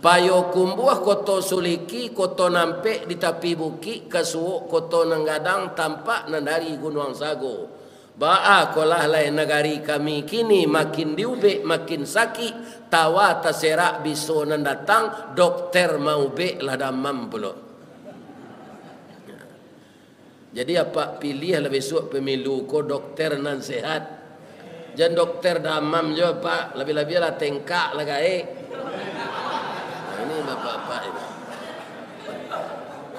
Payo kumbuah koto suliki, koto nampe di tepi buki, kasuo koto nanggadang tampak nandari gunung sago. Ba'a kolah lain negari kami kini makin diube makin sakit, tawa taserak biso nandatang, dokter mau be ladamam pula. Jadi apa pilih lah besok pemilu ko dokter nan sehat. Jangan dokter damam je pak, lebih-lebih lah tengkak lah gae. Ini bapak-bapak ini.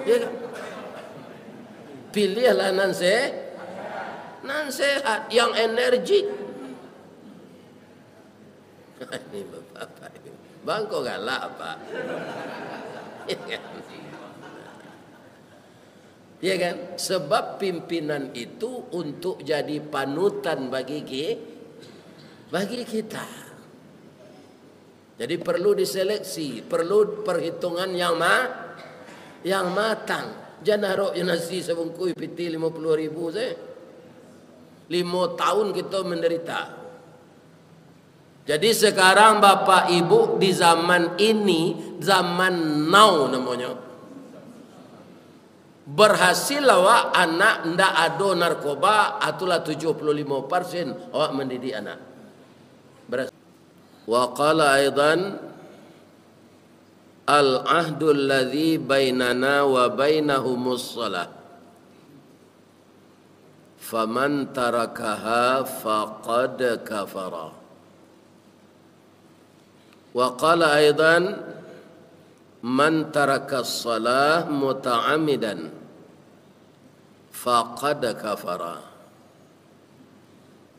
Ya kan? Pilihlah nan sehat yang energik. Ini bapak-bapak ini. Bang kok galak pak. Ya kan? Sebab pimpinan itu untuk jadi panutan bagi kita. Jadi perlu diseleksi, perlu perhitungan yang matang. Jangan harap nasi sebungkus piti 50.000 saya. 5 tahun kita menderita. Jadi sekarang bapak ibu di zaman ini, zaman now namanya, berhasil awak anak ndak ada narkoba, atulah 75% awak mendidik anak. Berhasil. Wa qala aidan al-ahdu alladhi bainana wa bainahumus shalah faman tarakaha faqad kafara. Wa qala aidan man taraka as-salah muta'ammidan faqad kafara.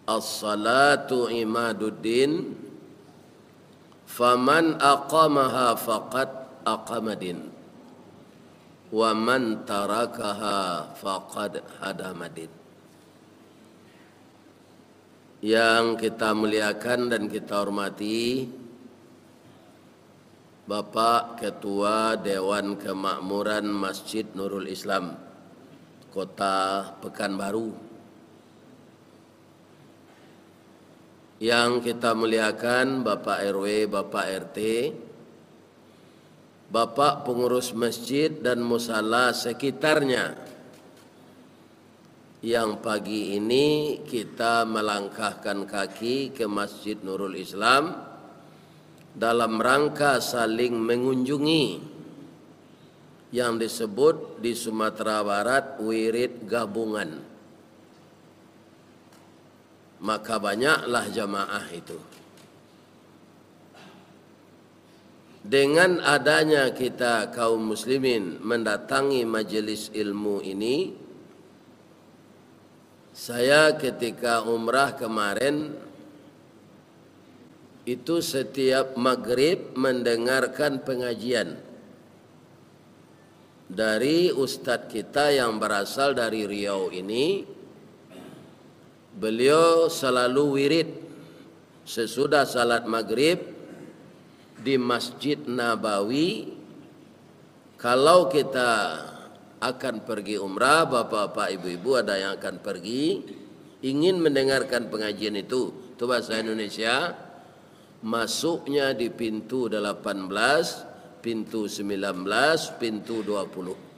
As-salatu imaduddin faman aqamaha faqad aqamadin wa man tarakaha faqad hadamadin. Yang kita muliakan dan kita hormati Bapak Ketua Dewan Kemakmuran Masjid Nurul Islam Kota Pekanbaru, yang kita muliakan Bapak RW, Bapak RT, Bapak pengurus masjid dan musala sekitarnya, yang pagi ini kita melangkahkan kaki ke Masjid Nurul Islam dalam rangka saling mengunjungi yang disebut di Sumatera Barat wirid gabungan. Maka banyaklah jamaah itu. Dengan adanya kita kaum muslimin mendatangi majelis ilmu ini, saya ketika umrah kemarin itu setiap maghrib mendengarkan pengajian dari ustadz kita yang berasal dari Riau ini. Beliau selalu wirid sesudah salat maghrib di Masjid Nabawi. Kalau kita akan pergi umrah, bapak-bapak, ibu-ibu ada yang akan pergi, ingin mendengarkan pengajian itu bahasa Indonesia, masuknya di pintu 18, pintu 19, pintu 20.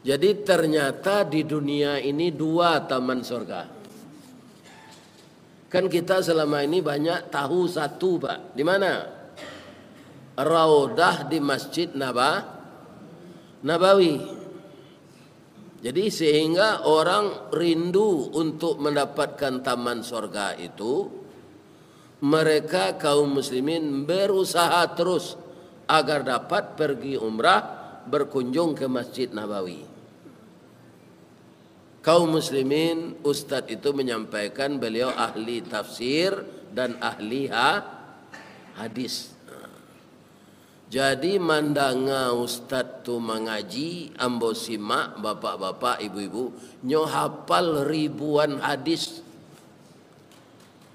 Jadi ternyata di dunia ini 2 taman surga. Kan kita selama ini banyak tahu 1 Pak. Di mana? Raudah di Masjid Nabawi. Jadi sehingga orang rindu untuk mendapatkan taman surga itu, mereka kaum muslimin berusaha terus agar dapat pergi umrah, berkunjung ke Masjid Nabawi. Kaum muslimin, ustadz itu menyampaikan beliau ahli tafsir dan ahli hadis. Jadi mandanga ustadz tu mengaji, ambo simak bapak-bapak, ibu-ibu, nyo hafal ribuan hadis.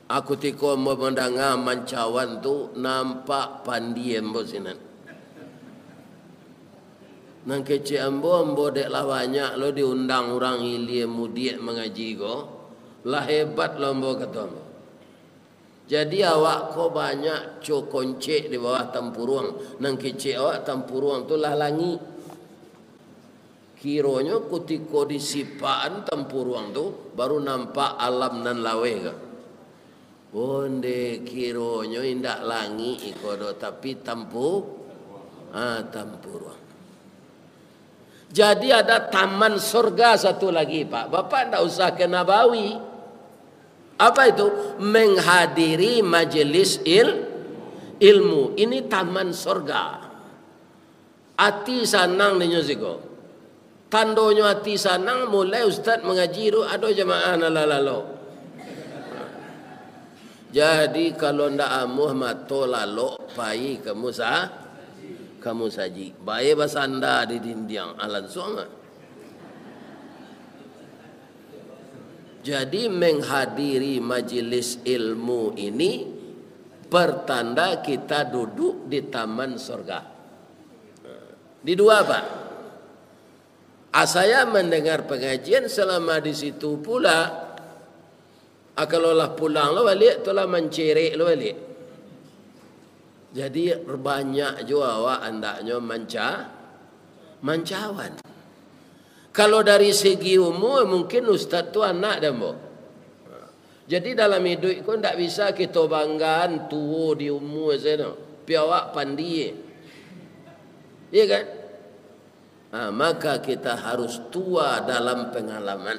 Aku tiko mandanga mancawan tu nampak pandi ambo sinan. Nang kece ambo dek lah banyak lo diundang orang hilir mudiak mengaji go, lah hebat lo ambo kata ambo. Jadi awak ko banyak cokoncek di bawah tampuruang. Nang kecek awak tampuruang tu lah langi. Kironya kutiko disipaan tampuruang tu baru nampak alam nan lawe ke. Bonde kironya indak langi ikodo tapi tampuruang. Jadi ada taman surga satu lagi Pak. Bapak ndak usah ke Nabawi. Apa itu? Menghadiri majelis ilmu. Ini taman surga. Ati sanang ni nyusiko. Tandonyo ati sanang mulai ustaz mengaji ru ado jemaah nalalalo. Jadi kalau ndak amuh mato lalo pai kamu saji. Bae basanda di dindiang alan songa. Jadi menghadiri majelis ilmu ini pertanda kita duduk di taman surga. Di dua Pak. Saya mendengar pengajian selama di situ pula. Kalau lah pulang lo balik, tu lah mencerik lo balik. Jadi banyak juga awak andaknya mancawan. Kalau dari segi umur mungkin ustaz tu anak dah mo. Jadi dalam hidup kau tak bisa kita banggaan tua di umur sana. Pi awak pandai. Iya kan? Maka kita harus tua dalam pengalaman.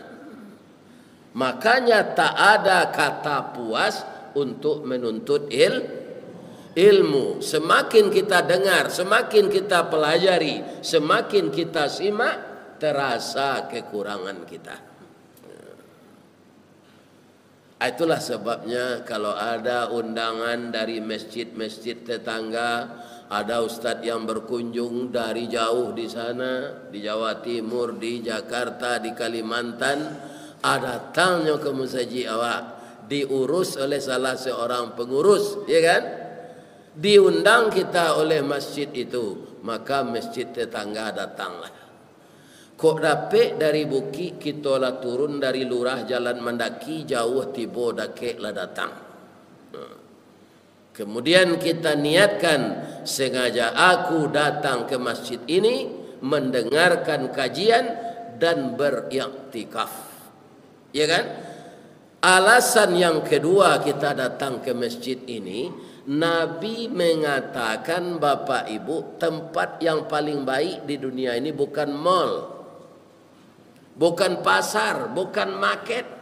Makanya tak ada kata puas untuk menuntut ilmu. Semakin kita dengar, semakin kita pelajari, semakin kita simak, terasa kekurangan kita. Itulah sebabnya kalau ada undangan dari masjid-masjid tetangga, ada ustadz yang berkunjung dari jauh di sana, di Jawa Timur, di Jakarta, di Kalimantan, datangnya ke musaji awak, diurus oleh salah seorang pengurus, ya kan? Diundang kita oleh masjid itu, maka masjid tetangga datanglah. Kok dapet dari Bukit kita lah turun dari lurah jalan mendaki jauh tiba dakek lah datang. Kemudian kita niatkan sengaja aku datang ke masjid ini mendengarkan kajian dan beriktikaf. Ya kan? Alasan yang kedua kita datang ke masjid ini, Nabi mengatakan Bapak Ibu, tempat yang paling baik di dunia ini bukan mall, bukan pasar, bukan market.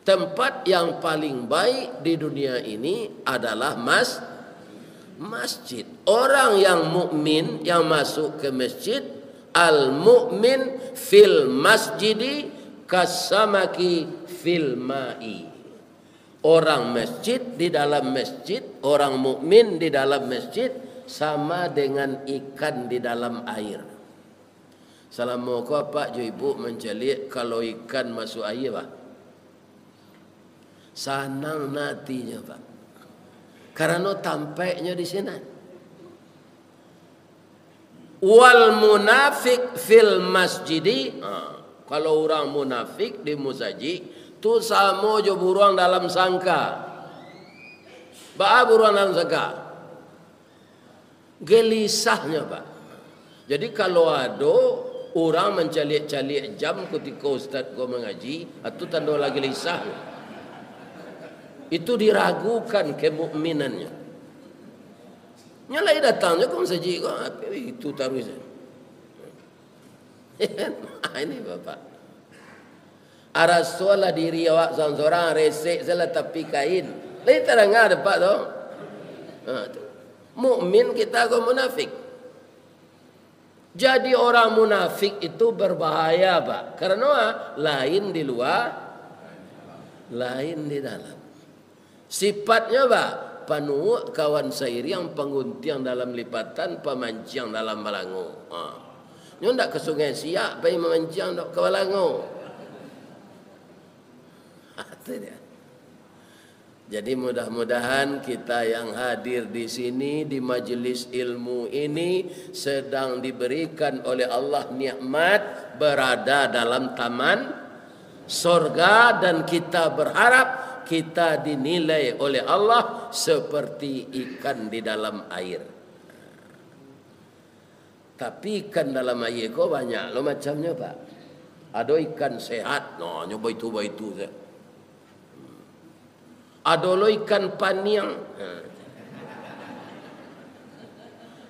Tempat yang paling baik di dunia ini adalah masjid. Orang yang mukmin yang masuk ke masjid, al-mu'min fil masjidi kasamaki fil ma'i. Orang masjid di dalam masjid, orang mukmin di dalam masjid sama dengan ikan di dalam air. Assalamualaikum Pak Jo Ibu mencelik kalau ikan masuk air Pak. Sanang nantinya Pak. Karena tampaknya di sini. Wal munafik fil masjidi. Kalau orang munafik di musaji, tu sama jo buruang dalam sangka. Buruang dalam sangka. Gelisahnya Pak. Jadi kalau ada orang mencalik-calik jam ketika ustaz kau mengaji, itu tanda lagi gelisah. Itu diragukan kemukminannya. Nyalai datangnya kau musaji kau itu taruh. Ini Bapak. Arasola diri awak seorang resek salah tapi kain. Lain terang ada Pak tu. Mukmin kita kau munafik. Jadi orang munafik itu berbahaya Pak. Karena lain di luar, lain di dalam. Sifatnya Pak, penuh kawan sairi yang penguntiang dalam lipatan, pemancing dalam balango. Nyo ndak ke Sungai Siak pergi memancing dok ke Balango. Itu dia. Jadi mudah-mudahan kita yang hadir di sini di majelis ilmu ini sedang diberikan oleh Allah nikmat berada dalam taman surga dan kita berharap kita dinilai oleh Allah seperti ikan di dalam air. Tapi ikan dalam air kok banyak lo macamnya Pak. Ada ikan sehat, no nyoba itu saya. Ada lo ikan paniang.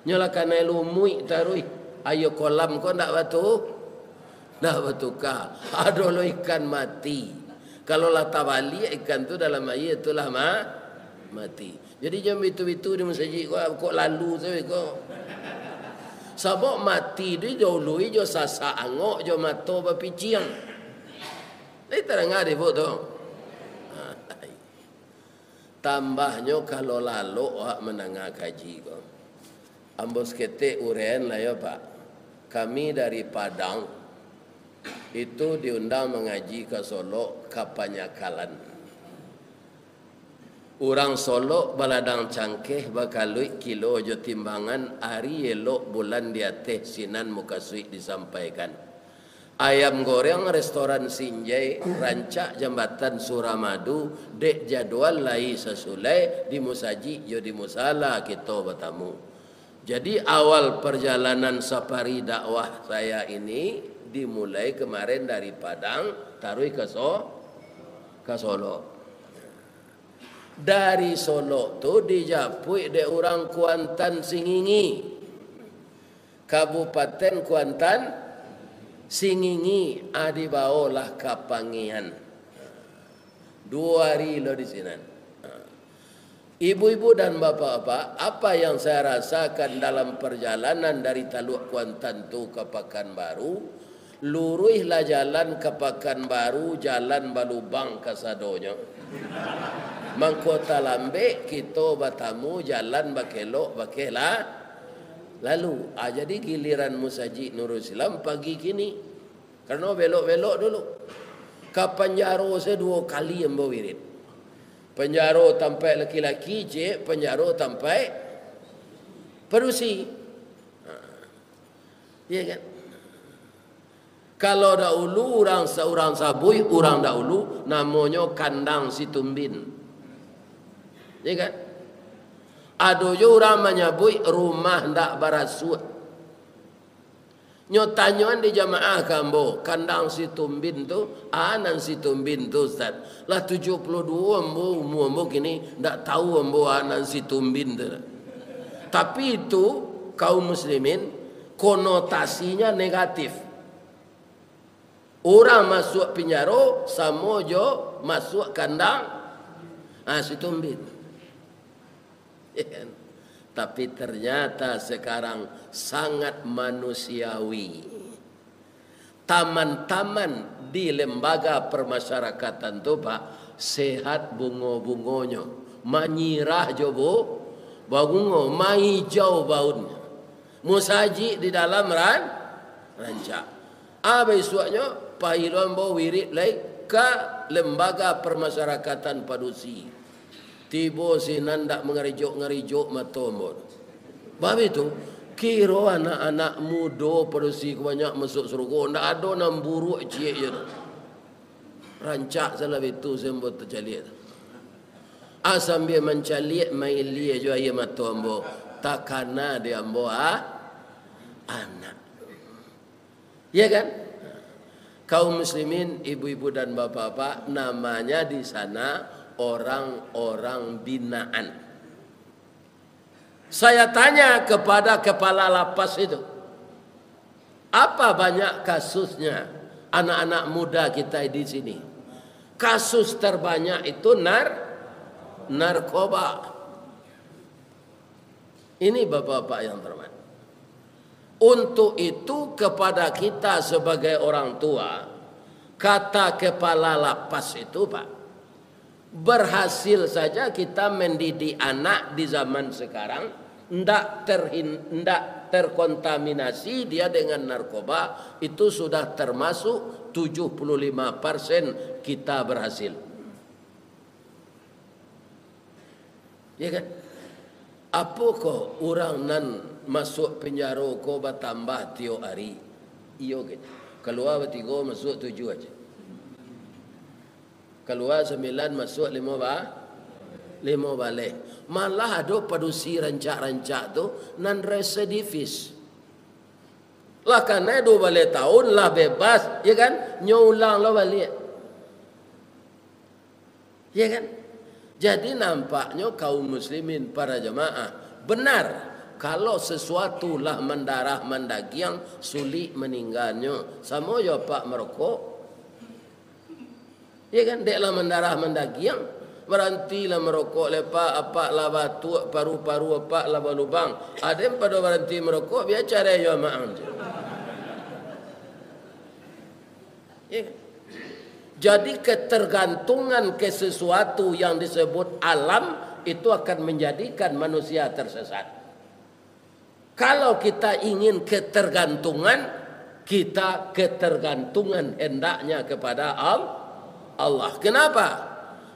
Nyalakan air lumui taruh. Ayo kolam kok ndak batu. Ndak batu kah. Ada lo ikan mati. Kalau lata bali ikan tu dalam air itulah mati. Jadi jam itu di masjid kok lalu saya kok. Sabok mati dia dulu jo sasa angok jo mato bapiciang. Ini terang ada foto. Tambahnya kalau lalu menengah kaji ko. Ambos kete urean lah ya Pak. Kami dari Padang itu diundang mengaji ke Solo Kapanyakalan. Orang Solo baladang cangkeh bakalui kilo jo timbangan hari elok bulan dia teh sinan muka suik disampaikan. Ayam goreng restoran Sinjai rancak jambatan Suramadu dek jadwal lai sesulai di musaji jo di musala kita bertamu. Jadi awal perjalanan safari dakwah saya ini dimulai kemarin dari Padang taruh ke Solo. Dari Solo tu dijapui de orang Kuantan Singingi, Kabupaten Kuantan Singingi, adibaolah Kapangian. 2 hari lo di sini. Ibu-ibu dan bapak-bapak, apa yang saya rasakan dalam perjalanan dari Taluk Kuantan tu ke Pekanbaru, luruhlah jalan ke Pekanbaru, jalan Balubang ke Sadonya. Mangkota lambe kita bertamu jalan bakelok bakela lalu jadi giliran musaji Nurul Islam pagi kini karena belok-belok dulu ke Penjaro saya 2 kali yang bawirit Penjaro sampai laki-laki Penjaro sampai Perusi ya kan. Kalau dahulu orang sabui orang dahulu namanya kandang Situmbin. Ya kan? Ada jo orang menyebut rumah ndak barasut. Nyotanyoan di jamaah kambo kandang Situmbin tu, anan Situmbin tu Ustaz. Lah 72 ambo kini ndak tahu ambo anan Situmbin tu. Tapi itu kaum muslimin konotasinya negatif. Orang masuk penjara sama jo masuk kandang Situmbin. Tapi ternyata sekarang sangat manusiawi. Taman-taman di lembaga permasyarakatan tu Pak sehat bungo-bungonya, manyirah jo bu, bungo, mahijau baunnya, musaji di dalam rancak. Besoknya pahilwan bawa wirid lagi ke lembaga permasyarakatan Padusi. Tiba sinan tak ngerijuk matombol. Sebab itu, kira anak-anak muda Padusi banyak masuk surga. Tak ada nak buruk cik je. Rancak salah itu sembuh tercaliat. Sambil mencaliat main liya juga ia matombol. Takana dia bawa anak. Ya kan? Kaum muslimin, ibu-ibu dan bapak-bapak, namanya di sana orang-orang binaan. Saya tanya kepada kepala lapas itu, apa banyak kasusnya anak-anak muda kita di sini? Kasus terbanyak itu narkoba. Ini bapak-bapak yang terhormat. Untuk itu kepada kita sebagai orang tua, kata kepala lapas itu Pak, berhasil saja kita mendidik anak di zaman sekarang ndak terkontaminasi dia dengan narkoba, itu sudah termasuk 75% kita berhasil. Ya kan? Apa kok orang nan masuk penjara kau bertambah tiap hari? Iyo gitu. Keluar bertiga masuk 7 aja. Keluar 9 masuk 5 balik. Malah ada padusi rancak-rancak tu non residivis. Lah karena 2 balik tahun lah bebas, ya kan? Nyulang lah balik. Ya kan? Jadi nampaknya kaum muslimin para jemaah benar kalau sesuatu lah mendarah mendagiang sulit meninggalnya. Sama ya pak merokok. Ya kan? Dek lah mendarah mendagiang. Berhentilah merokok lepak apa lah batuk paru-paru apa lah lubang. Ada yang pada berhenti merokok biar cara ya maaf. Ya kan? Jadi ketergantungan ke sesuatu yang disebut alam itu akan menjadikan manusia tersesat. Kalau kita ingin ketergantungan, kita ketergantungan hendaknya kepada Allah. Kenapa?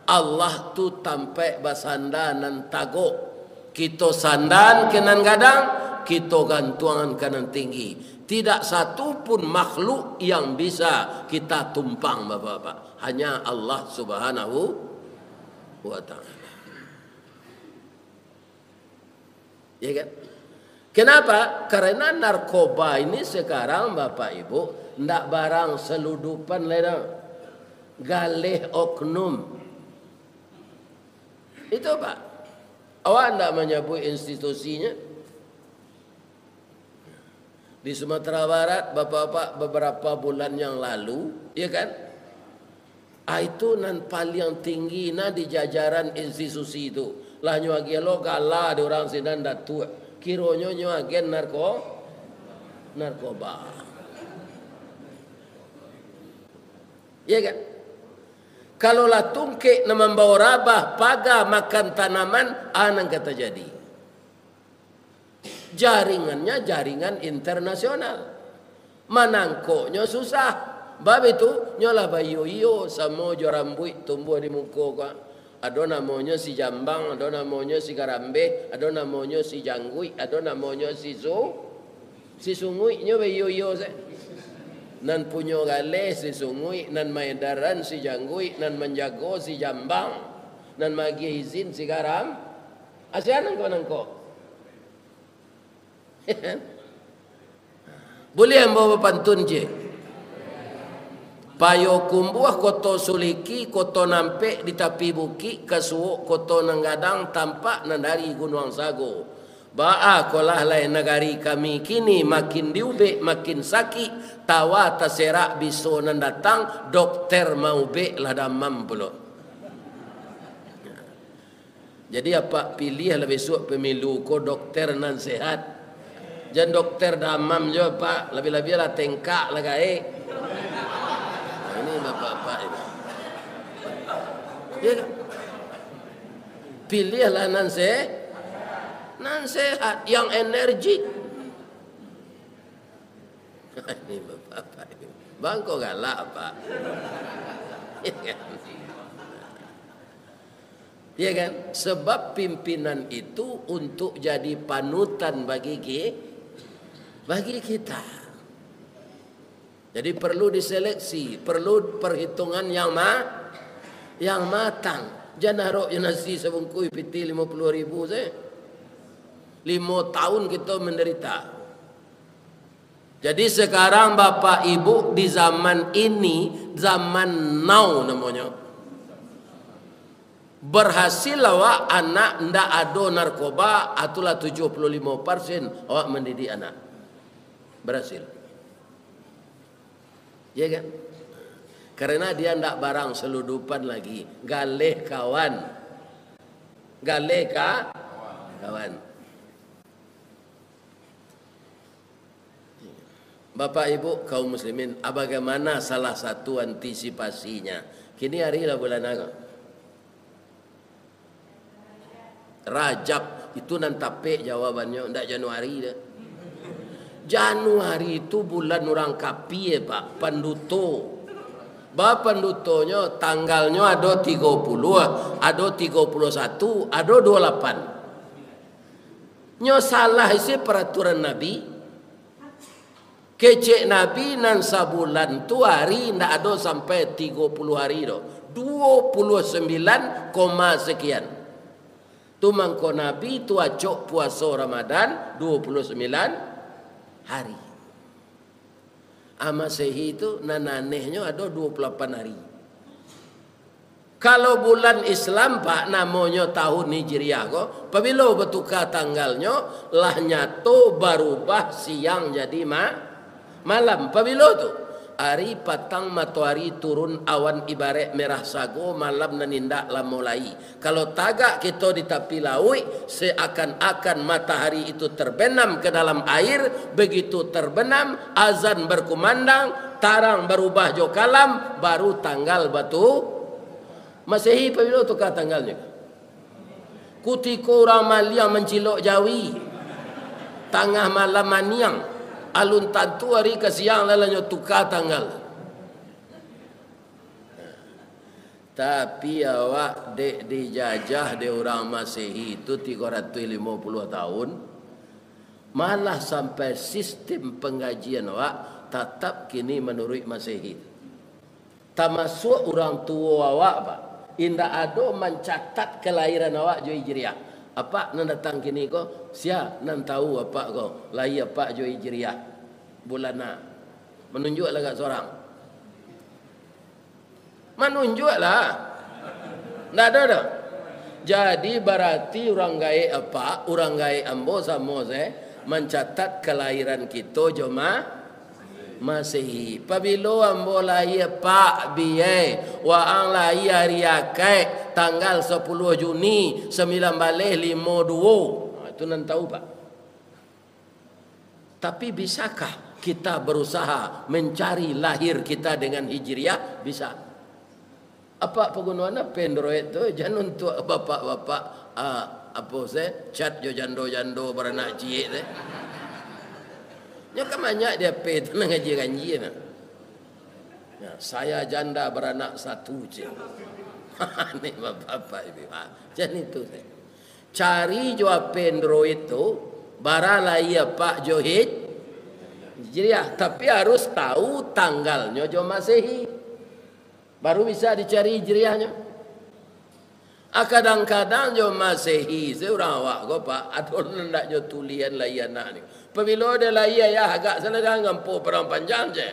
Allah tu tampai basanda nan tago. Kita sandan kenan gadang, kita gantungan kanan tinggi. Tidak satu pun makhluk yang bisa kita tumpang bapak-bapak. Hanya Allah subhanahu wa ta'ala. Ya kan? Kenapa? Karena narkoba ini sekarang bapak ibu tidak barang seludupan leda. Galih oknum. Itu pak. Awak tidak menyebut institusinya. Di Sumatera Barat, bapak-bapak beberapa bulan yang lalu, ya kan? Itu nan paling tinggi na di jajaran institusi itu. Lah nyuagian lo kalah ada orang sinan datu. Kironyo nyuagian narkoba. Ya kan? Kalau lah tungke na membawa rabah, paga makan tanaman, anang kata jadi. Jaringannya jaringan internasional. Manangkoknya susah. Bab itu nyola bayo sama jorambui tumbuh di muka ka. Ada namanya si jambang, ada namanya si garambe, ada namanya si janggui, ada namanya si sungui nyo bayo se. Nan punyo gale si sungui, nan maedaran si janggui, nan menjago si jambang, nan magi izin si garam. Asian nangko. Boleh ambo pantun je. Payo kumbuah koto suliki koto nampe di tapi buki kasuo koto nanggadang tampak nandari gunung sago. Baa kolah lain negari kami kini makin diube makin sakit tawa taserak biso nandatang dokter mau be lah damam pula. Jadi apa pilih lah besok pemilu ko dokter nan sehat. Jangan dokter damam juga pak, lebih-lebih lah tengkak lah gae. Nah, ini bapak-bapak ini. Ya kan? Pilihlah nan sehat yang energik. Ini bapak-bapak ini. Bangko galak pak. Ya kan? Sebab pimpinan itu untuk jadi panutan bagi kita. Jadi perlu diseleksi, perlu perhitungan yang matang. Jangan harap nasi sebungkus piti 50.000 saya. 5 tahun kita menderita. Jadi sekarang bapak ibu di zaman ini, zaman now namanya. Berhasil awak anak ndak ada narkoba, atulah 75% awak mendidik anak. Berhasil. Ya kan? Karena dia ndak barang seludupan lagi. Galeh kawan. Galeh kawan. Bapak ibu kaum muslimin, bagaimana salah satu antisipasinya? Kini hari lah bulan apa? Rajab itu nanti jawabannya, ndak Januari dah. Januari itu bulan orang kapi ya pak, panduto. Bah pandutonya tanggalnya ada 30, ada 31, ada 28. Nyo salah isi peraturan Nabi. Kecek Nabi nan sabulan tu hari ndak ada sampai 30 hari do. 29, sekian. Tu mangko Nabi tu acok puasa Ramadan 29 hari. Masehi itu nananehnya ada 28 hari. Kalau bulan Islam pak namanya tahun Hijriah kok, apabila bertukar tanggalnya lah nyato berubah siang jadi malam. Apabila tu hari patang matahari turun awan ibarat merah sago, malam nanindak lah mulai. Kalau tagak kita di tepi laut, seakan-akan matahari itu terbenam ke dalam air. Begitu terbenam, azan berkumandang, tarang berubah jo kalam, baru tanggal batu Masehi. Pabila tukar tanggalnya? Kutiko orang Malia mencilok Jawi, tengah malam maniang, alun tantu hari ke siang lalanya tukar tanggal. Tapi awak dek dijajah de orang Masehi itu 350 tahun, malah sampai sistem pengajian awak tetap kini menurut Masehi. Termasuk orang tua awak pak, indah ada mencatat kelahiran awak jo Hijriah. Apa nan datang kini ko? Sia nan tahu apa ko? Lahir apa jo Hijriah? Bulan na. Menunjuklah kat seorang. Menunjuklah. Ndak ada dah. Jadi berarti orang gaib apa? Orang gaib ambo sama saya mencatat kelahiran kita jo Masehi. Pabilo ambo lahir pak biye wa ang lahir hari akai tanggal 10 Juni 1952. Itu nan tahu pak. Tapi bisakah kita berusaha mencari lahir kita dengan Hijriah? Bisa. Apa penggunaannya Android tu jangan untuk bapak-bapak apa saya chat jo jando-jando beranak ciek saya. Nya banyak dia pay tu ngaji-ngaji na. Ya, saya janda beranak satu je. Ni bapak ibu. Jadi itu saya. Cari jawab Android tu bara ia Pak Johid. Hijriah, tapi harus tahu tanggalnya jo Masehi. Baru bisa dicari Hijriahnya. Kadang-kadang jo Masehi seorang awak ko Pak atau ndak jo tulian layan nak ni. Pabila dia lahir ya agak selera ngampu perang panjang je.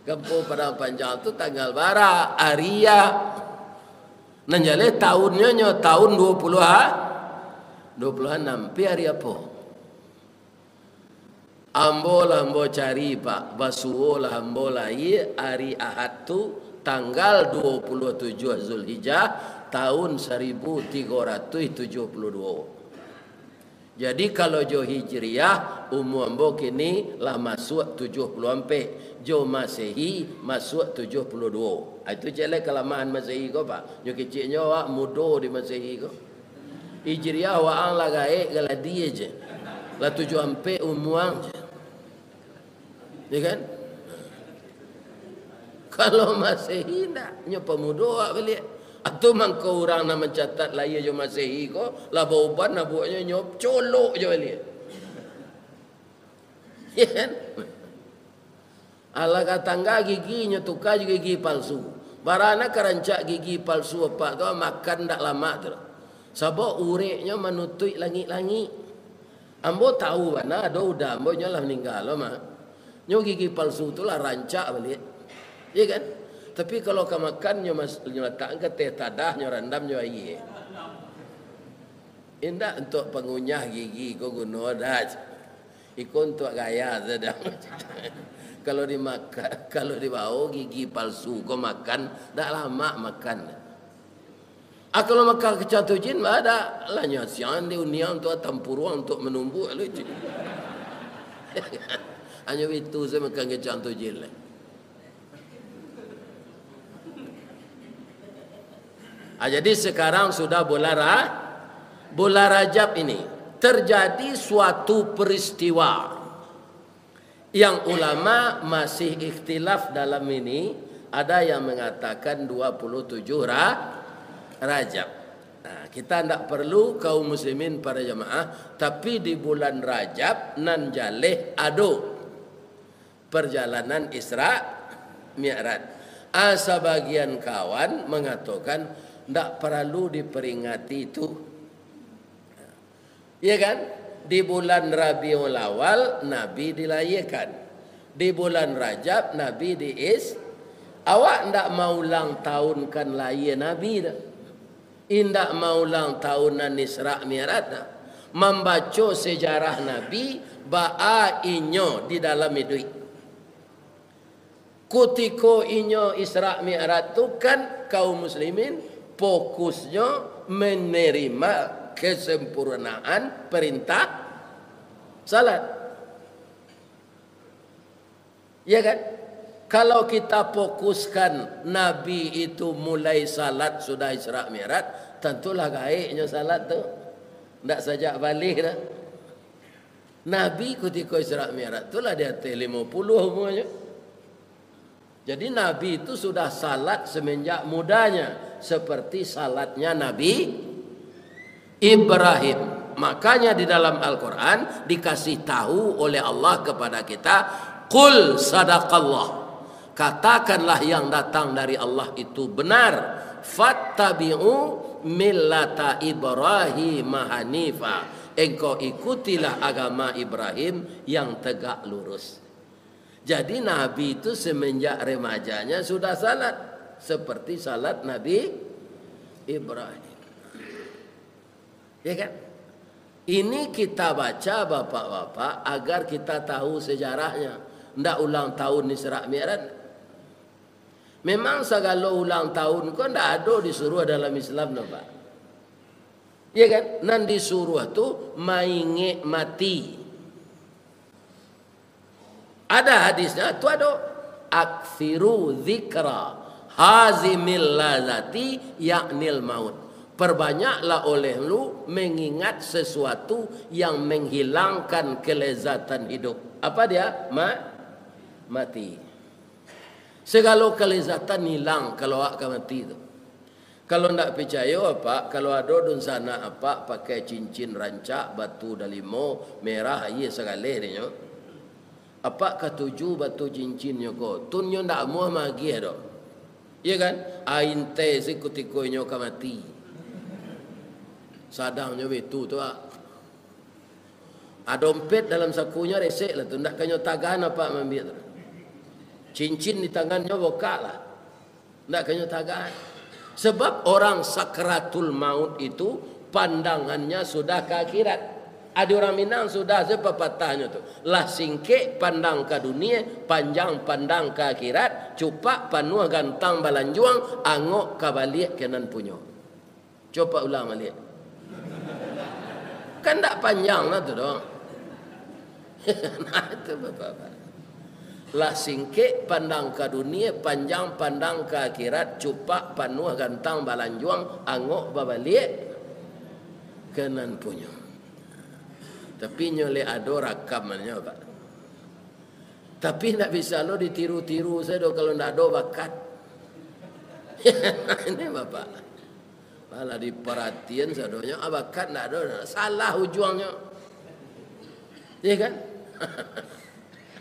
Ngampu perang panjang tu tanggal bara Aria. Nanjale tahunnya nyo tahun 26 pi hari apa? Ambo cari Pak, basuo lah ambo lahir hari Ahad tu tanggal 27 Zulhijjah tahun 1372. Jadi kalau jo Hijriah umur ambo kini lah masuk 74, jo Masehi masuk 72. Itu jelek kelemahan Masehi ko Pak. Jo kecilnya awak mudo di Masehi ko. Hijriah awak ang lah gaek gala dia je. Lah 74 umur je. Ya kan? Kalau Masehi ndak nyo pemudo awak balik. Atau mangko orang nak mencatat lahir jo Masehi ko, lah bauban nak buatnya nyop colok je balik. Ya kan? Ala katangga giginya tukar juga gigi palsu. Barana kerancak gigi palsu apa tu makan ndak lama tu. Sebab ureknya menutui langit-langit. Ambo tahu mana ada udah ambo nyolah meninggal mah. Nyo gigi palsu tu lah rancak balik. Ya kan? Tapi kalau kamu makan nyo letak ke teh tadah nyo randam nyo air. Indah untuk pengunyah gigi ko guna dah. Ikon untuk gaya sedang. Kalau dimakan, kalau dibawa gigi palsu ko makan dak lama makan. Kalau makan kecatu jin ada lah nyo siang di unia untuk tempurung untuk menumbuh lu. Hanya itu saya makan kecatu jin lah. Jadi sekarang sudah bulan Rajab ini terjadi suatu peristiwa yang ulama masih ikhtilaf dalam ini. Ada yang mengatakan 27 Rajab. Nah, kita tidak perlu kaum muslimin para jamaah, tapi di bulan Rajab nan jaleh ado perjalanan Isra Mi'raj. Sebagian kawan mengatakan tidak perlu diperingati itu. Ya kan? Di bulan Rabiul Awal Nabi dilahirkan. Di bulan Rajab Nabi Awak tidak mau ulang tahun kan lahir Nabi dah. Tidak mau ulang tahunan Isra Mi'raj dah. Membaca sejarah Nabi ba'a inyo di dalam hidup. Kutiko inyo Isra Mi'raj tu kan kaum muslimin fokusnya menerima kesempurnaan perintah salat. Ya kan? Kalau kita fokuskan Nabi itu mulai salat sudah Isra Mi'raj, tentulah gaiknya salat tu. Tak sajak balik dah. Nabi ketika Isra Mi'raj itulah dia 50 umurnya. Jadi Nabi itu sudah salat semenjak mudanya, seperti salatnya Nabi Ibrahim. Makanya di dalam Al-Quran dikasih tahu oleh Allah kepada kita, Qul sadaqallah. Katakanlah yang datang dari Allah itu benar. Fattabi'u millata Ibrahim hanifa. Engkau ikutilah agama Ibrahim yang tegak lurus. Jadi Nabi itu semenjak remajanya sudah salat. Seperti salat Nabi Ibrahim. Ya kan? Ini kita baca bapak-bapak agar kita tahu sejarahnya. Tidak ulang tahun Isra Mi'raj. Memang segala ulang tahun kau tidak ada disuruh dalam Islam, no, Pak. Ya kan? Nan disuruh tu mainge mati. Ada hadisnya tu ada. Akthiru dzikra hazimil lazati yaknil maut. Perbanyaklah oleh lu mengingat sesuatu yang menghilangkan kelezatan hidup. Apa dia? Mati. Segala kelezatan hilang kalau awak mati itu. Kalau tidak percaya apa, kalau ada dun sana apa pakai cincin rancak batu dalimo merah iya segala dia. Apa ketujuh batu cincinnya ko? Tunyo ndak muah magi do. Iya kan? Ain teh sikutikonya ka mati. Sadangnya betu tu ah. Ada dompet dalam sakunya resek lah tu, ndak kanyo tagan apa ambil tu. Cincin di tangannya buka lah. Ndak kanyo tagan. Sebab orang sakratul maut itu pandangannya sudah ke akhirat. Ada orang Minang sudah sepepatahnya tu. Lah singkek pandang ke dunia, panjang pandang ke akhirat, cupak panuh gantang balanjuang, angok kabalik kenan punyo. Coba ulang balik. Kan tak panjang lah tu dong. Nah itu bapak-bapak. Lah singkek pandang ke dunia, panjang pandang ke akhirat, cupak panuh gantang balanjuang, angok babalik kenan punyo. Tapi nyole ado rakamannya Pak. Tapi tidak bisa lo ditiru-tiru saya do kalau tidak ada bakat. Ini Bapak. Malah diperhatian sadonya bakat tidak ada, salah ujungnya. Ya kan?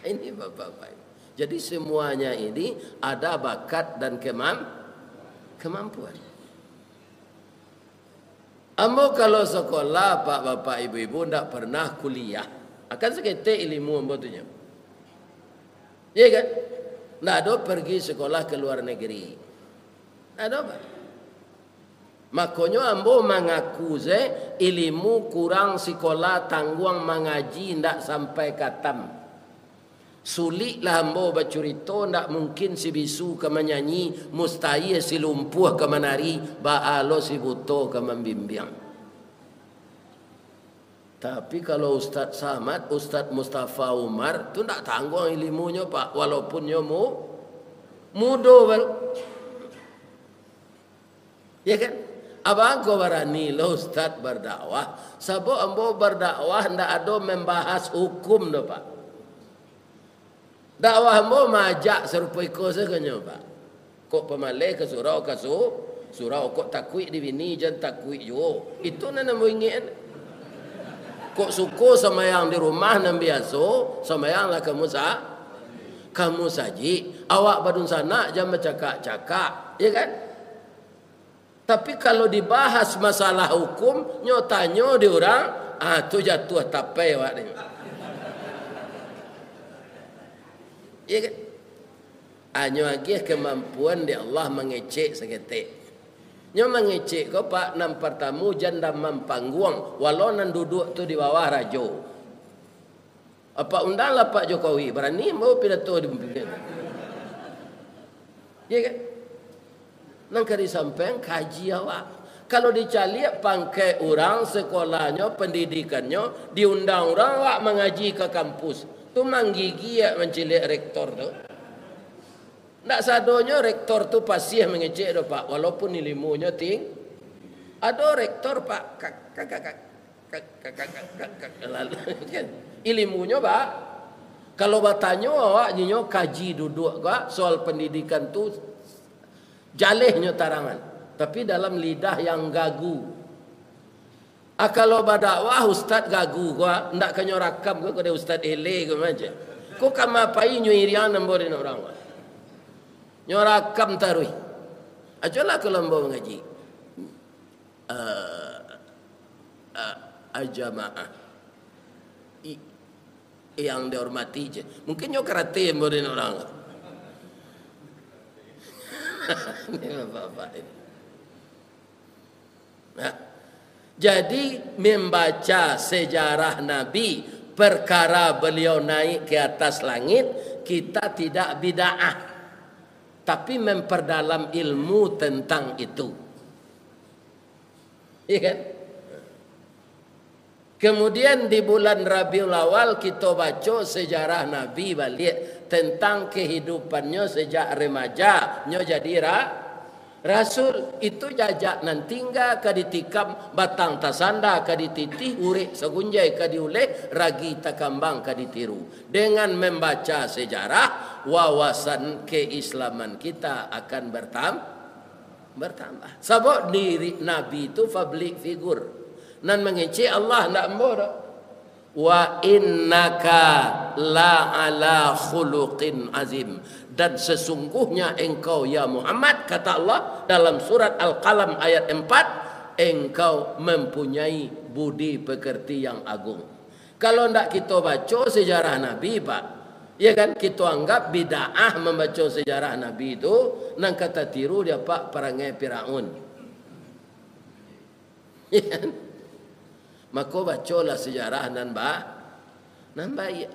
Ini Bapak-bapak. Jadi semuanya ini ada bakat dan kemampuan. Ambo kalau sekolah Pak Bapak Ibu-ibu tidak pernah kuliah, akan seketik ilmu ambo tu nya. Ya kan? Tidak ada pergi sekolah ke luar negeri. Tidak ada Pak. Makanya ambo mengaku ilmu kurang sekolah tangguang mengaji tidak sampai katam. Suliklah ambo bacurito, ndak mungkin si bisu ke menyanyi, mustahil si lumpuh ke menari, baalo si buto ke membimbing. Tapi kalau Ustaz Samad, Ustaz Mustafa Umar, tu ndak tanggung ilmunya Pak, walaupun nyomu mudo baru. Ya kan? Abang kau berani lo Ustaz berdakwah, sebab ambo berdakwah ndak ada membahas hukum dah Pak. Dakwah mo majak serupa iko sekanya Pak. Kok pemalai ke surau surau kok takui di bini jan takui yo. Itu nana mo ingin. Kok suku sama yang di rumah nan biasa, sama yang lah kamu saji. Awak badun sana jangan cakap-cakap, ya kan? Tapi kalau dibahas masalah hukum, nyo tanyo di orang, tu jatuh tapai awak ni. Ya kan? Nyo lagi kemampuan di Allah mengecek seketik. Nyo mengecek kau pak nam pertamu janda mampangguang, walau nan duduk tu di bawah rajo. Apa undanglah Pak Jokowi berani mau pidato di pimpinan. Ya kan? Nang kari sampean kaji awak. Kalau dicaliak pangkai orang sekolahnya, pendidikannya, diundang orang awak mengaji ke kampus. Tu manggigi ya mencilik rektor tu. Ndak sadonya rektor tu pasti yang mengecek tu Pak, walaupun ilmunya ting. Ada rektor Pak, ilmunya Pak. Kalau bertanya awak nyo kaji duduk Pak soal pendidikan tu jalehnya tarangan, tapi dalam lidah yang gagu. Kalau berdakwah ustaz gagu gua ndak kanyo rakam gua kode ustaz ele gua aja. Ko kamapai nyo irian namborin orang. Nyo rakam tarui. Ajalah kalau mau ngaji. Jamaah yang dihormati je. Mungkin nyo karate namborin orang. Nah, jadi membaca sejarah Nabi, perkara beliau naik ke atas langit, kita tidak bid'ah, tapi memperdalam ilmu tentang itu. Iya kan? Kemudian di bulan Rabiul Awal kita baca sejarah Nabi balik tentang kehidupannya sejak remaja nyo jadi rasul. Itu jajak nan tinggal ka ditikam batang tasanda ka dititih urik segunjai ka diulek ragi takambang ka ditiru. Dengan membaca sejarah, wawasan keislaman kita akan bertambah. Sebab diri Nabi itu public figure. Nan mengecek Allah ndak embo dak. Wa innaka la ala khuluqin azim. Dan sesungguhnya engkau ya Muhammad, kata Allah dalam surat Al-Qalam ayat 4, engkau mempunyai budi pekerti yang agung. Kalau ndak kita baca sejarah Nabi Pak, ya kan, kita anggap bid'ah membaca sejarah Nabi itu, nang kata tiru dia Pak perangai Firaun. Ya kan? Maka bacalah sejarah nan baik.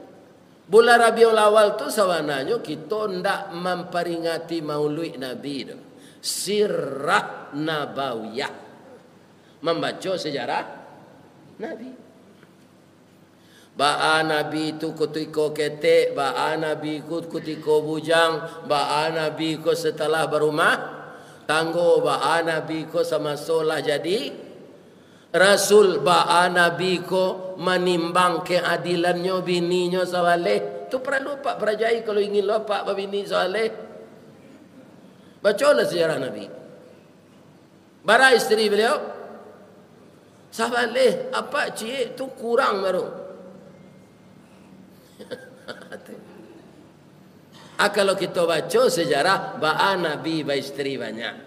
Bulan Rabiul Awal tu sawananya kita ndak memperingati maulid Nabi tu. Sirah Nabawiyah. Membaca sejarah Nabi. Ba'a Nabi itu ketika ketek, ba'a Nabi itu ketika bujang, ba'a Nabi itu setelah berumah tangguh, ba'a Nabi itu sama solah jadi Rasul, ba'a Nabi ko menimbang keadilannya bininya saleh. Tu perlu Pak perajai kalau ingin lopak bini saleh. Bacalah sejarah Nabi. Bara isteri beliau saleh, apa cik tu kurang baru. Kalau kita baca sejarah ba'a Nabi ba isteri banyak.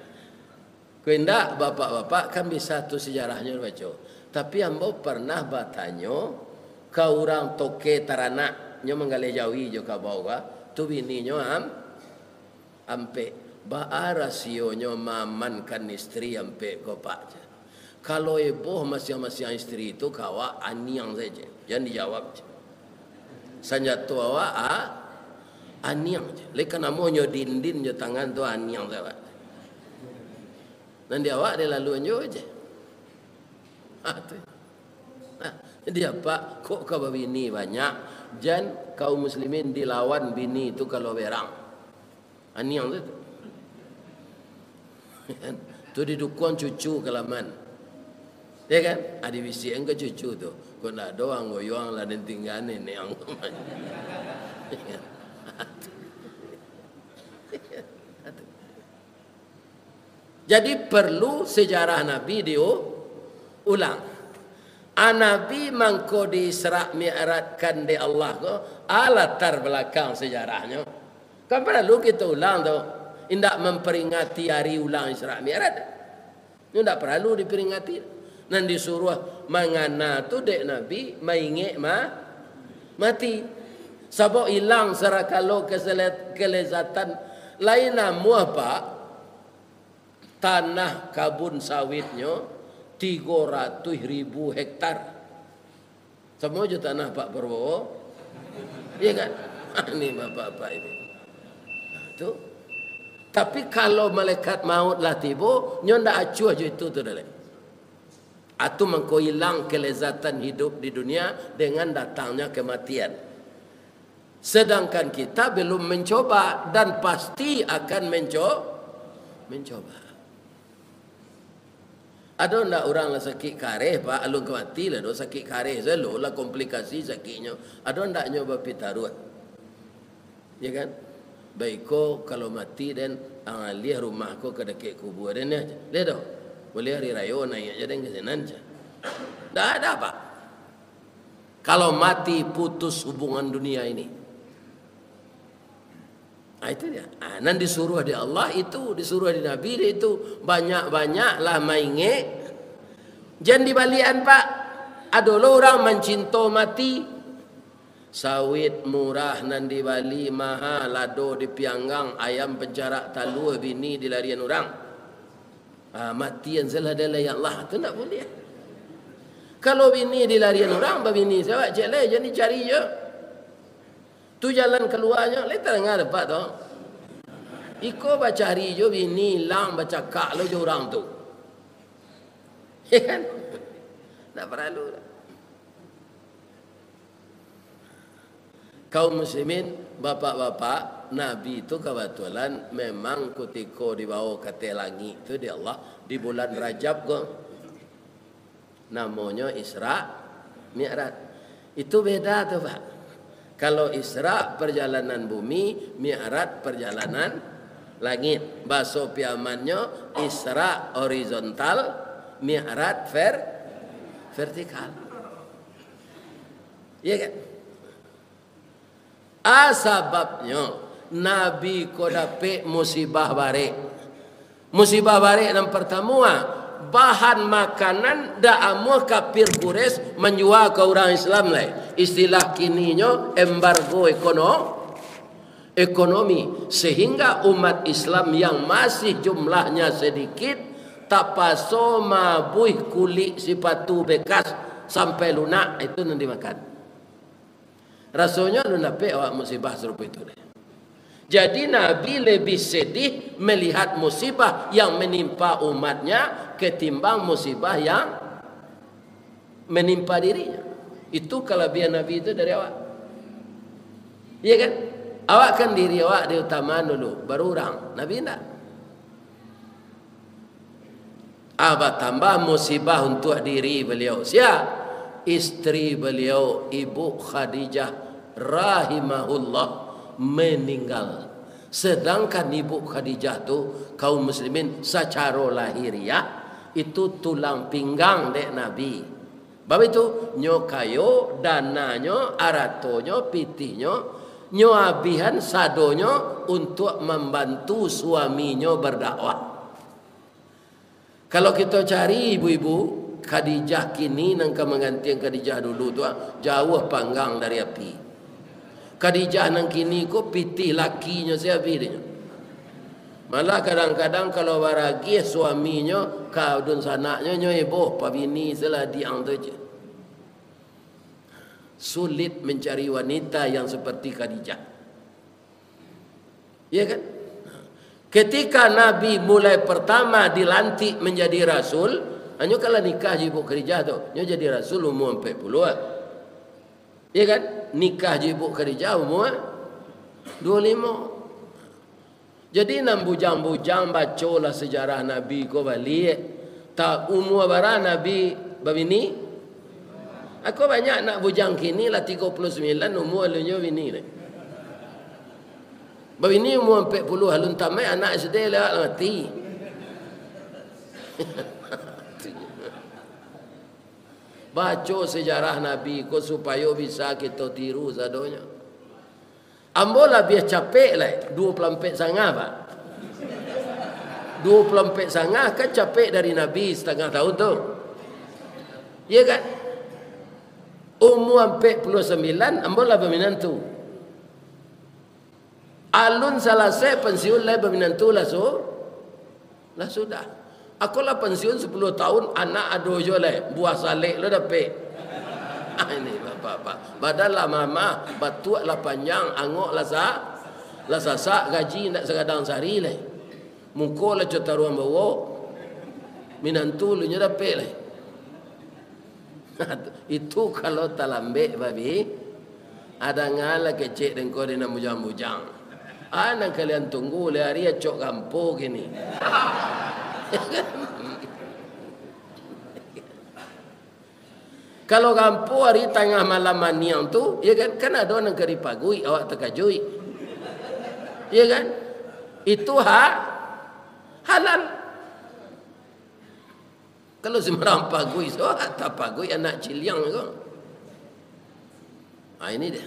Kuindak bapak-bapak kan bisa tu sejarahnya baca. Tapi ambo pernah bertanya ke orang toke taranak nyo menggale jawi jo ka bawa tu bini nyo ampe ba rasionyo mamankan istri ampe ko pak. Kalau ibu masing-masing istri itu kawa aniang saja. Jangan dijawab. Sanjatu awak aniang je. Lekan amo nyo dindin nyo tangan tu aniang saja. Dan dia awak dia lalu anjo aja. Jadi apa? Kok kau bini banyak? Jan kaum muslimin dilawan bini itu kalau berang. Ani yang itu. Tu didukung cucu kelaman. Ya kan? Ada bisi engkau cucu tu. Kau nak doang goyang lah dan tinggal ni yang. Jadi perlu sejarah Nabi diulang. Nabi mangko diserak mi'ratkan di Allah ko latar belakang sejarahnya. Kan perlu kita ulang tu. Indak memperingati hari ulang Isra Mi'raj. Ini tidak perlu diperingati. Dan disuruh mengana tu dek Nabi mainget mati. Sebab hilang serakalo kelezatan lain namu apa? Tanah kabun sawitnya 300.000 hektar. Semua je tanah Pak Prabowo. Iya kan? Ini bapak-bapak ini. Tu. Tapi kalau malaikat maut lah tiba, nyo ndak acuh aja itu tu dah. Atau mengko hilang kelezatan hidup di dunia dengan datangnya kematian. Sedangkan kita belum mencoba dan pasti akan mencoba. Ada ndak orang lah sakit kareh Pak, alun kemati lah do sakit kareh selo lah komplikasi sakitnya. Ada ndak nyoba pitaruat. Ya kan? Baiko kalau mati dan lihat rumah ko ke dekat kubur dan aja. Lihat dah. Boleh hari raya naik aja dan ke sana aja. Tak ada apa. Kalau mati putus hubungan dunia ini. Itu dia. Nan disuruh di Allah itu, disuruh di Nabi itu banyak-banyaklah mainge. Jangan dibalian Pak. Adalah orang mencinta mati. Sawit murah nan di Bali mahal, lado di Pianggang, ayam pencarak talua bini di larian orang. Mati yang salah adalah ya Allah, tu tak boleh. Kalau bini di larian orang, bini saya cek lah, jadi cari je. Tu jalan keluarnya, letak dengar dapat tu. Iko baca cari je bini hilang, baca kak lo je orang tu. Ya kan? Tak perlu. Kaum muslimin, bapak-bapak, Nabi itu kebetulan memang ketika dibawa ke langit itu di Allah di bulan Rajab kok. Namanya Isra Mi'raj. Itu beda tuh Pak. Kalau Isra perjalanan bumi, Mi'raj perjalanan langit. Bahasa piamannya Isra horizontal, Mi'raj vertikal. Iya kan? Sebabnya Nabi ko dapat musibah barek. Musibah barek yang pertama, bahan makanan dak amuh kafir Quraisy menjual ke orang Islam lah. Istilah kininya embargo ekonomi sehingga umat Islam yang masih jumlahnya sedikit tapaso mabuih kulit sepatu bekas sampai lunak itu nanti makan. Rasanya lu nape awak musibah serupa itu deh. Jadi Nabi lebih sedih melihat musibah yang menimpa umatnya ketimbang musibah yang menimpa dirinya. Itu kelebihan Nabi itu dari awak. Iya kan? Awak kan diri awak diutamakan dulu, baru orang. Nabi tidak. Abah tambah musibah untuk diri beliau. Siapa? Istri beliau Ibu Khadijah rahimahullah meninggal. Sedangkan Ibu Khadijah tu kaum muslimin secara lahiriah itu tulang pinggang dek Nabi. Bab itu nyo kayo dananyo aratonyo pitihnya nyo abihan sadonyo untuk membantu suaminya berdakwah. Kalau kita cari ibu-ibu Khadijah kini nangka mengganti Khadijah dulu tu jauh panggang dari api. Khadijah nang kini ko pitih lakinya siapa dia. Malah kadang-kadang kalau baragi suaminya kau dun sanaknya nyo ibu pabini selah diang tu je. Sulit mencari wanita yang seperti Khadijah. Ya kan? Ketika Nabi mulai pertama dilantik menjadi rasul, hanya kalau nikah Ibu Khadijah tu, dia jadi rasul umur 40-an. Ya kan? Nikah Ibu Khadijah umur 25. Jadi nam bujang-bujang bacalah sejarah Nabi ko balik. Tak umur bara Nabi babini. Aku banyak nak bujang kini lah 39 umur alunyo bini ni. Babini umur 40 alun tamai anak SD lah mati. Baca sejarah Nabi ko supaya bisa kita tiru sadonya. Ambo lah biar capek lah, 24 sangat pak. 24 sangat kan capek dari Nabi setengah tahun tu. Ya kan? Umur 49, ambo lah berminantu. Alun selesai pensiun lah berminantu lah sudah. Aku lah pensiun 10 tahun, anak ado jo lah, buah salik lo dapat. Ini bapak. Badan lah mama, batuak lah panjang, angok lah sasak, gaji nak sekadang sehari lah. Muka lah cota ruang bawa, minantu lu nya dapat lah. Itu kalau tak lambek babi, ada ngala kecek dan kau nak bujang-bujang. Anak kalian tunggu le hari cok kampung gini. Kalau kampung hari tengah malam maniang tu, ya kan ada orang kari pagui awak terkajui. Ya kan? Itu halal. Kalau sembarang pagui, so tak pagui anak ciliang ko. Ini dia.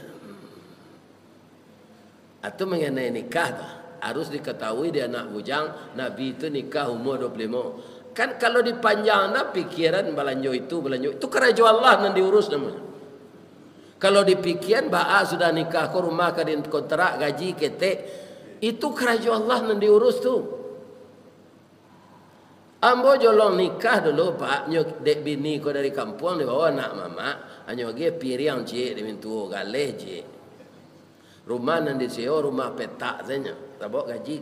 Atau mengenai nikah tu, harus diketahui dia anak bujang, Nabi itu nikah umur 25. Kan kalau dipanjang pikiran belanjo itu kerajaan Allah yang diurus namanya. Kalau dipikiran sudah nikah ke rumah ke kontrak gaji ketek, itu kerajaan Allah yang diurus tu. Ambo jolong nikah dulu pak, nyok dek bini ko dari kampung di bawah anak mama, hanya ge piriang cik dimintu galeh cik. Rumah nan diseo rumah petak saja, tabok gaji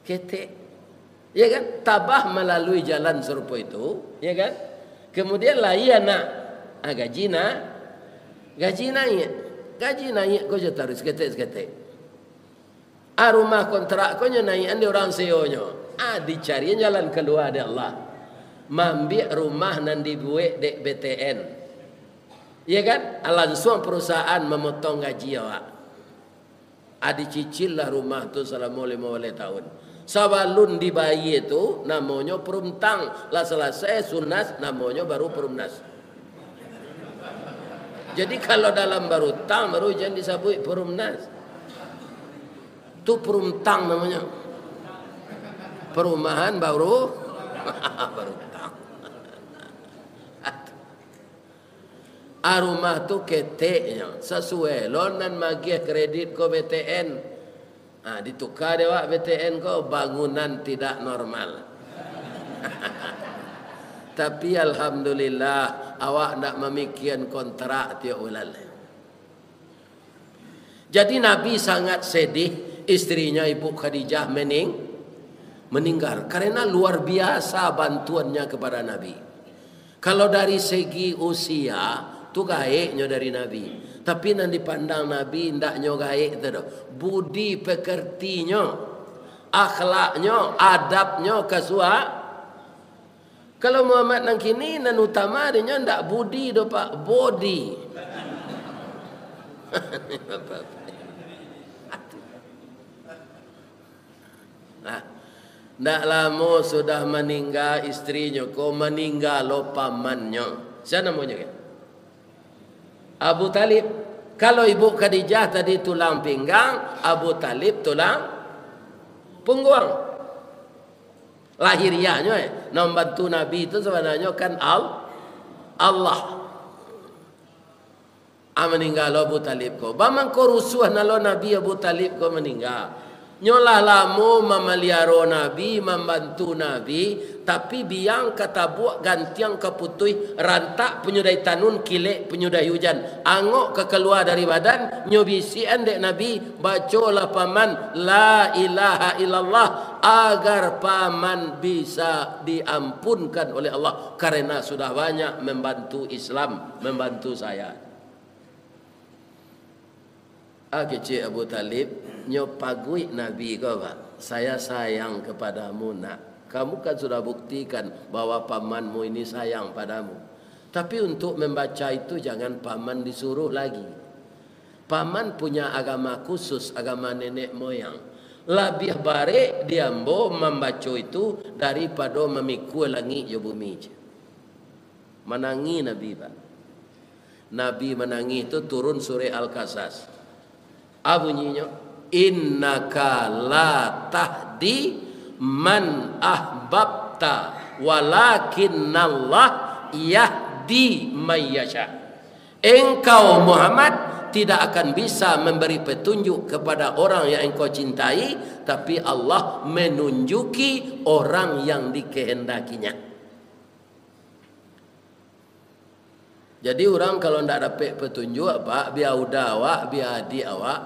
ketek. Ya kan? Tabah melalui jalan serupa itu, ya kan? Kemudian lah iya nak gaji naik kau je taruh seketek. Rumah kontrak kau nya naik andi orang seonyo. Dicari jalan keluar dari Allah. Mambil rumah nan dibuat dek BTN. Ya kan? Langsung perusahaan memotong gaji awak. Dicicil lah rumah tu selama 5 tahun. Sabalun dibayi itu namanya perumtang. Lah selesai sunas namanya baru perumnas. Jadi kalau dalam baru tang baru jangan disebut perumnas. Itu perumtang namanya. Perumahan baru tang. Rumah tu keteknya sesuai lonan magih kredit ko BTN. Ditukar dewa BTN ko bangunan tidak normal. Tapi alhamdulillah awak nak memikirkan kontrak tiap bulan. Jadi Nabi sangat sedih istrinya Ibu Khadijah meninggal karena luar biasa bantuannya kepada Nabi. Kalau dari segi usia tu gaiknya dari Nabi. Tapi nan dipandang Nabi ndaknya gaik tu. Budi pekertinya, akhlaknya, adabnya kasua. Kalau Muhammad nang kini nan utama dia ndak budi do pak, body. Ndak lama sudah meninggal istrinya, kau meninggal lo pamannya. Siapa namanya kan? Abu Talib. Kalau Ibu Khadijah tadi tulang pinggang, Abu Talib tulang punggung. Lahiriahnya, membantu Nabi itu sebenarnya kan Allah. Meninggal Abu Talib ko. Bamang ko rusuh nalo Nabi Abu Talib ko meninggal. Nyolah lamu memeliara Nabi, membantu Nabi, tapi biang kata buat gantiang keputui rantak penyudai tanun kilek penyudai hujan. Angok kekeluar dari badan, nyobisian dek Nabi, bacolah paman la ilaha illallah agar paman bisa diampunkan oleh Allah karena sudah banyak membantu Islam, membantu saya. Kecil Abu Talib nyopagui Nabi kau pak, saya sayang kepadamu nak. Kamu kan sudah buktikan bahwa pamanmu ini sayang padamu. Tapi untuk membaca itu jangan paman disuruh lagi. Paman punya agama khusus, agama nenek moyang. Lebih baik dia membaca itu daripada memikul langit ya bumi. Menangi Nabi pak. Nabi menangi itu turun surah Al-Qasas. Bunyinya innaka la tahdi man ahbabta walakinnallah yahdi may yasha. Engkau Muhammad tidak akan bisa memberi petunjuk kepada orang yang engkau cintai, tapi Allah menunjuki orang yang dikehendakinya. Jadi orang kalau tidak dapat petunjuk apa, biar udah awak, biar di awak,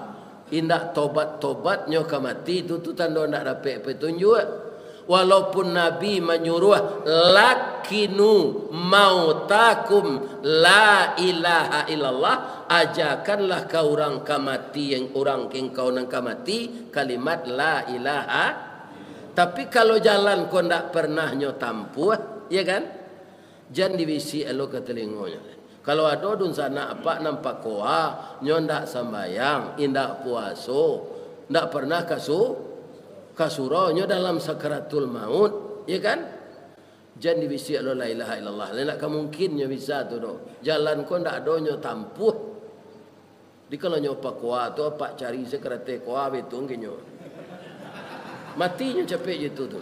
indak tobat-tobat nyoka mati, itu tu tanda tidak dapat petunjuk. Walaupun Nabi menyuruh lakinu mautakum la ilaha illallah, ajakanlah kau orang kamati yang orang kau nang kamati kalimat la ilaha. Tapi kalau jalan kau ndak pernah nyo tampuh, ya kan? Jangan divisi elo ke telingonya. Kalau ada dun sana apa nampak koa nyo ndak sambayang, indak puaso, ndak pernah kasuronya dalam sakaratul maut, ya kan? Jangan dibisi la ilaha illallah. Lain tak mungkinnya bisa tu do. Jalan kau ndak adonyo tampuh. Di kalau nyo pak kuah tu apa cari sekarate kuah betung kenyo. Matinya capek gitu tu.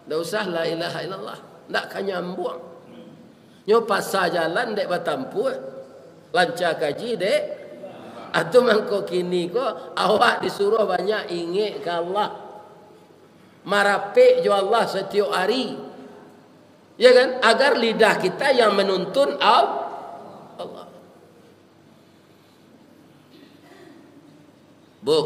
Ndak usah la ilaha illallah. Ndak kanyambuang. Nyo pasal jalan dek batampuh. Lancar kaji dek. Atau mangko kini ko awak disuruh banyak ingat ke Allah, marapek jo Allah setiap hari, ya kan? Agar lidah kita yang menuntun Allah. Bu,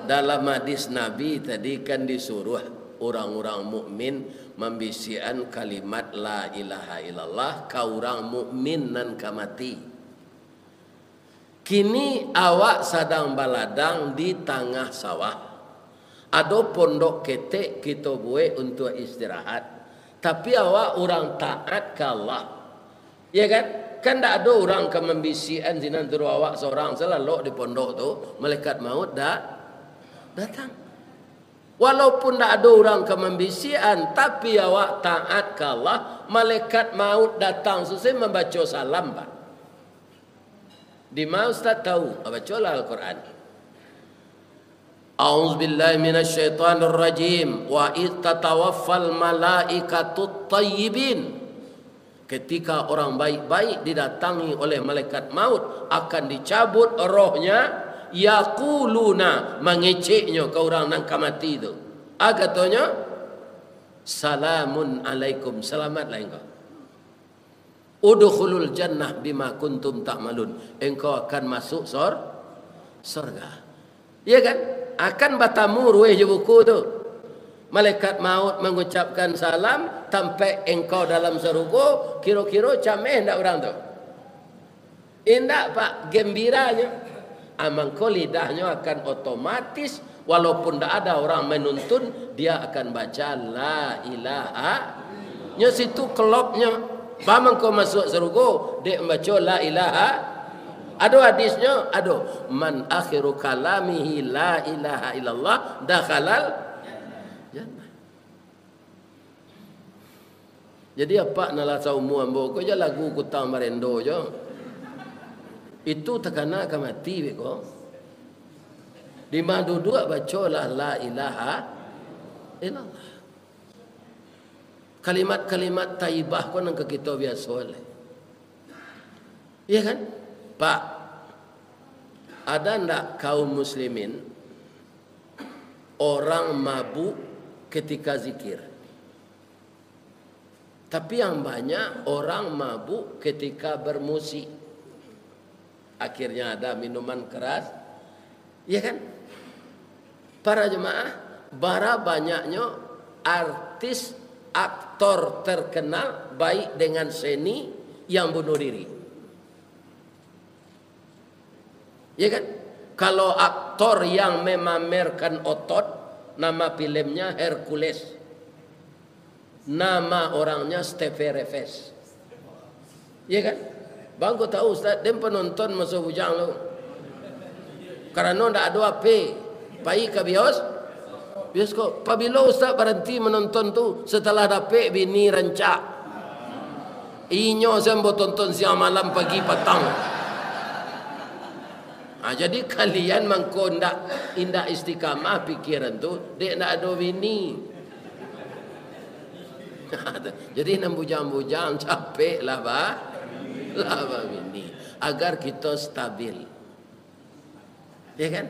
dalam hadis Nabi tadi kan disuruh orang-orang mukmin membisikan kalimat la ilaha illallah ka orang mukmin nan kamati. Kini awak sedang baladang di tengah sawah. Ada pondok ketek kita buat untuk istirahat. Tapi awak orang taat ke Allah. Ya kan? Kan tak ada orang ke membisikan sinan turu awak seorang selalu di pondok tu. Malaikat maut datang. Walaupun tak ada orang ke membisikan, tapi awak taat ke Allah, malaikat maut datang selesai membaca salam. Di mana Ustaz tahu? Baca Al-Quran. A'udzu billahi minasyaitonir rajim. Wa id tatawaffal malaikatut thayyibin. Ketika orang baik-baik didatangi oleh malaikat maut, akan dicabut rohnya, yaquluna, mengeceknya ke orang nang kamati itu. Katanya salamun alaikum, selamatlah engkau. Udkhulul jannah bima kuntum ta'malun. Engkau akan masuk surga. Ya kan? Akan batamu ruih je buku tu. Malaikat maut mengucapkan salam sampai engkau dalam surga, kira-kira cameh ndak orang tu? Indak pak, gembiranya. Amangko lidahnya akan otomatis walaupun tak ada orang menuntun, dia akan baca la ilaha. Nya situ kelopnya. Paman kau masuk surga, dek baca la ilaha. Ada hadisnya, ada man akhiru kalamihi la ilaha illallah dakhalal jannah. Jadi apa nala saumu ambo ko je lagu kutang marendo je. Itu takana ka mati be ko. Di madu dua baca la ilaha illallah. Kalimat-kalimat taibah ko nang kita biasa oleh. Iya kan? Pak, ada ndak kaum muslimin orang mabuk ketika zikir? Tapi yang banyak orang mabuk ketika bermusik. Akhirnya ada minuman keras. Iya kan? Para jemaah, bara banyaknya artis, aktor terkenal baik dengan seni yang bunuh diri. Ya kan? Kalau aktor yang memamerkan otot, nama filmnya Hercules, nama orangnya Steve Reves. Ya kan? Bang kau tahu Ustaz, dia penonton masuk bujang lu. Karena tidak ada apa, pai ke bioskop. Apabila Ustaz berhenti menonton tu setelah dapat bini rancak. Inyo sembo tonton siang malam pagi petang. Jadi kalian mangko indak istiqamah pikiran tu, dek nak ada bini. Jadi nak bujang-bujang capek lah bini. Agar kita stabil. Ya kan?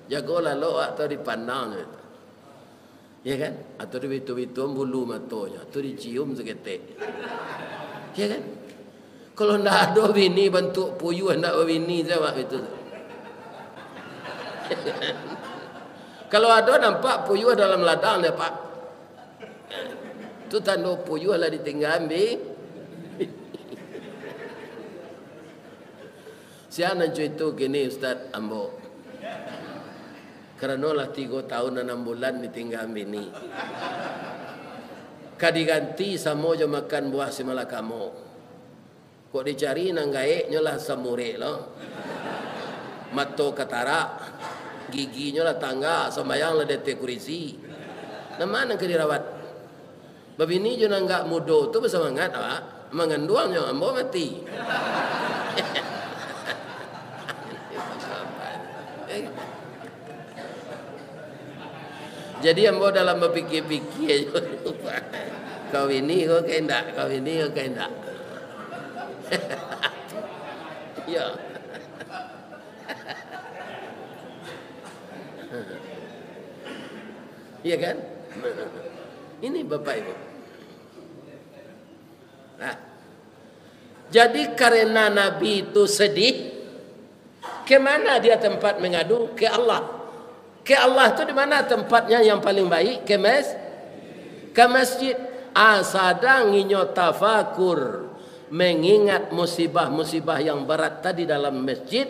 Jagolah lo atau dipandang. Ya kan? Atau dibitu-bitu bulu matonya, atau dicium seketik. Ya kan? Kalau ndak ada bini bentuk puyuh ndak bini jawab itu. Kalau ada nampak puyuh dalam ladang dia pak. Itu tanda puyuh lah ditinggal ambil. Siapa nak itu gini Ustaz Ambo. Kerana lah 3 tahun dan 6 bulan ditinggal bini. Kadiganti samo je makan buah si malakamo. Kok dicari nang gaek nyolah samure lo. Mato katara, giginya lah tangga, sembayang lah dete kurisi. Nama nak dirawat. Babini je nang gak mudo tu bersemangat awak. Menganduangnya ambo mati. Jadi ambo dalam berfikir-fikir kau ini kau kendak, kau ini kau kendak. Ya. Iya kan? Ini Bapak Ibu. Nah, jadi karena Nabi itu sedih, ke mana dia tempat mengadu? Ke Allah. Ke Allah itu di mana tempatnya yang paling baik? Ke masjid. Sadang inyo tafakur, mengingat musibah-musibah yang berat tadi dalam masjid,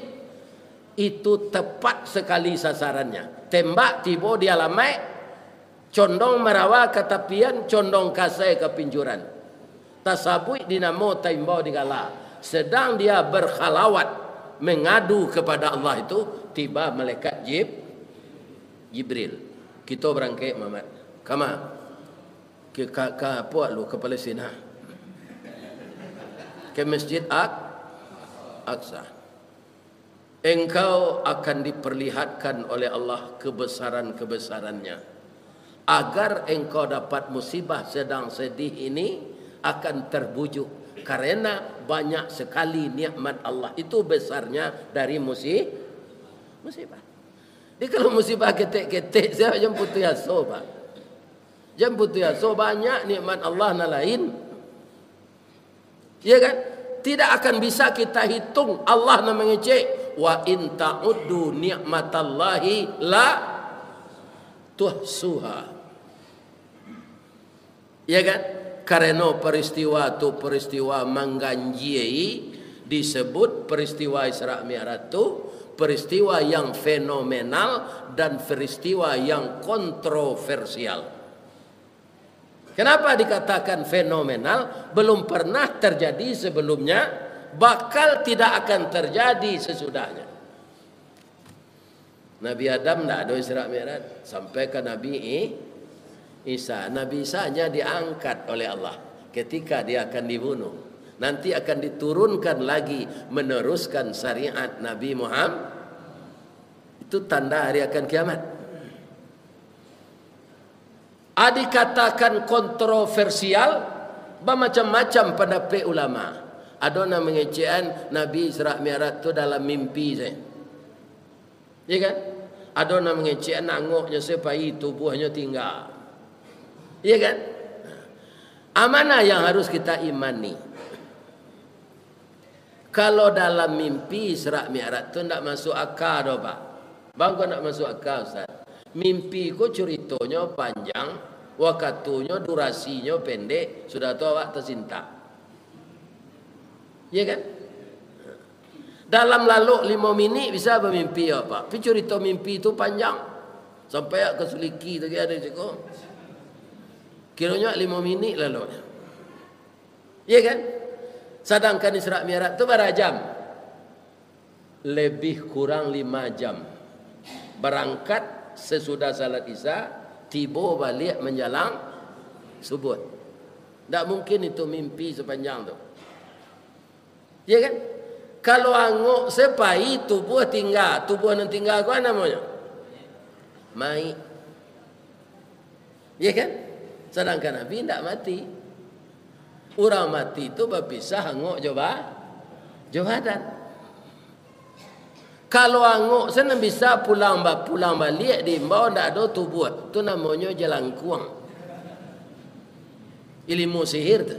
itu tepat sekali sasarannya. Tembak tiba di alamai, condong merawa ke tapian, condong kasai ke pinjuran. Tasabui dinamo taimbau di gala. Sedang dia berkhalawat mengadu kepada Allah itu, tiba malaikat Jibril. Kita berangkat Muhammad. Kama ke apa lu ke Palestina? Ke Masjid Aqsa. Engkau akan diperlihatkan oleh Allah kebesaran-kebesarannya. Agar engkau dapat musibah sedang sedih ini akan terbujuk. Karena banyak sekali nikmat Allah. Itu besarnya dari musibah. Jadi kalau musibah ketek-ketek, saya jemput yaso pak. Jemput yaso banyak nikmat Allah na lain. Ya kan? Tidak akan bisa kita hitung. Allah na mengecek. Wa in ta'uddu ni'matallahi la tuhsuha. Ya kan? Karena peristiwa itu peristiwa mengganjai, disebut peristiwa Isra Mi'raj itu peristiwa yang fenomenal dan peristiwa yang kontroversial. Kenapa dikatakan fenomenal? Belum pernah terjadi sebelumnya, bakal tidak akan terjadi sesudahnya. Nabi Adam tidak ada Isra Mi'raj sampai ke Nabi Isa. Nabi Isa hanya diangkat oleh Allah ketika dia akan dibunuh. Nanti akan diturunkan lagi meneruskan syariat Nabi Muhammad. Itu tanda hari akan kiamat. Dikatakan kontroversial, bermacam-macam pendapat ulama. Ada yang mengecekan Nabi Isra Mi'raj itu dalam mimpi saya. Ya kan? Ada yang mengecekan nangoknya supaya tubuhnya tinggal. Ya kan? Mana yang harus kita imani? Kalau dalam mimpi Isra Mi'raj itu tidak masuk akal dah Pak. Bang kau nak masuk akal Ustaz. Mimpi ku ceritanya panjang, waktunya durasinya pendek, sudah tahu awak tersinta. Ya kan? Dalam lalu 5 minit bisa bermimpi apa? Tapi cerita mimpi itu panjang. Sampai ke seliki tadi ada cakap. Kiranya 5 minit lalu. Ya kan? Sedangkan Isra Mi'raj itu berapa jam? Lebih kurang 5 jam. Berangkat sesudah salat Isya, tiba balik menjelang subuh. Tak mungkin itu mimpi sepanjang tu. Ya kan? Kalau angok sepai tubuh nan tinggal apa namanya? Mai. Ya kan? Sedangkan Nabi tidak mati. Orang mati itu berpisah angok jawadan. Kalau angok sana bisa pulang balik di bawah tidak ada tubuh. Itu namanya jalan kuang. Ilmu sihir tu.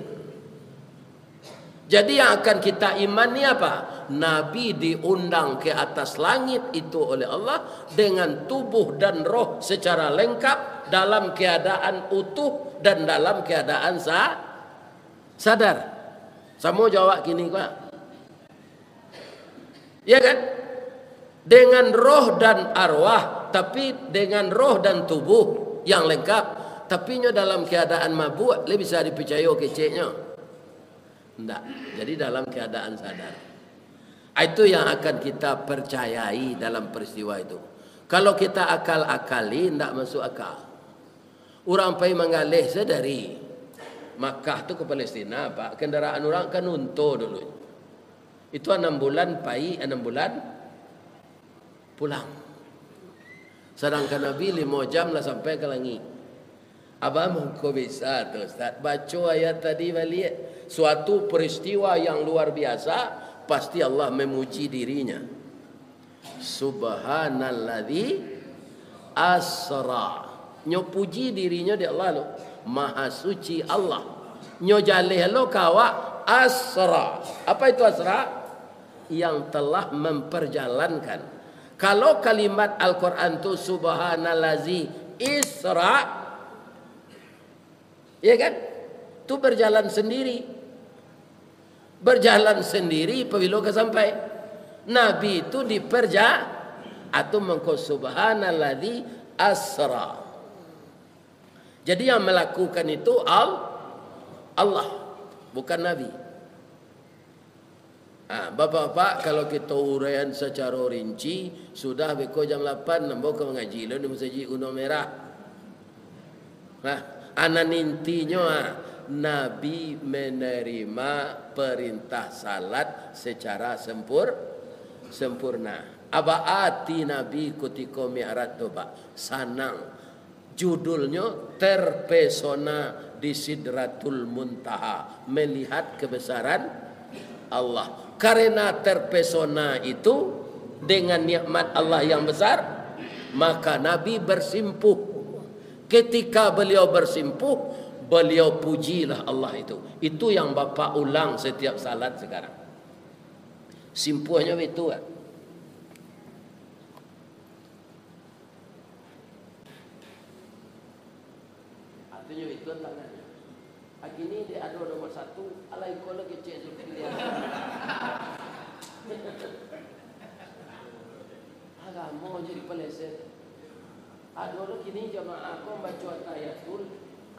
Jadi yang akan kita imani apa? Nabi diundang ke atas langit itu oleh Allah dengan tubuh dan roh secara lengkap dalam keadaan utuh dan dalam keadaan sadar. Semua jawab gini Pak. Ya kan? Dengan roh dan arwah, tapi dengan roh dan tubuh yang lengkap, tapi dalam keadaan mabuk, lebih bisa dipercaya keceknya. Tidak. Jadi dalam keadaan sadar. Itu yang akan kita percayai dalam peristiwa itu. Kalau kita akal-akali, tidak masuk akal. Orang pergi mengalih dari Makkah itu ke Palestina, Pak. Kendaraan orang kan unta dulu. Itu 6 bulan pergi, 6 bulan pulang. Sedangkan Nabi 5 jam lah sampai ke langit. Abang kau bisa tu Ustaz. Baca ayat tadi balik. Suatu peristiwa yang luar biasa, pasti Allah memuji dirinya. Subhanalladzi asra. Nyo puji dirinya di Allah lo. Maha suci Allah. Nyo jalih lo kawa asra. Apa itu asra? Yang telah memperjalankan. Kalau kalimat Al-Quran tu subhanalladzi isra, ya kan? Itu berjalan sendiri. Berjalan sendiri apabila ke sampai. Nabi itu atau mengko subhanalladzi asra. Jadi yang melakukan itu Allah, bukan Nabi. Bapak-bapak, kalau kita uraian secara rinci, sudah beko jam 8 nambah ke mengaji lo di masjid Gunung Merah. Anan intinya Nabi menerima perintah salat secara sempurna. Abaati Nabi ketika Mi'raj tu Pak, sanang. Judulnya terpesona di Sidratul Muntaha, melihat kebesaran Allah. Karena terpesona itu dengan nikmat Allah yang besar, maka Nabi bersimpuh. Ketika beliau bersimpuh, beliau pujilah Allah itu. Itu yang Bapak ulang setiap salat sekarang. Simpuhnya itu kan. Artinya itu tangannya. Ini dia ada nomor 1. Alai kola kecil seperti dia. Agama jadi peleset. Ada orang kini jamaah kau baca tayatul.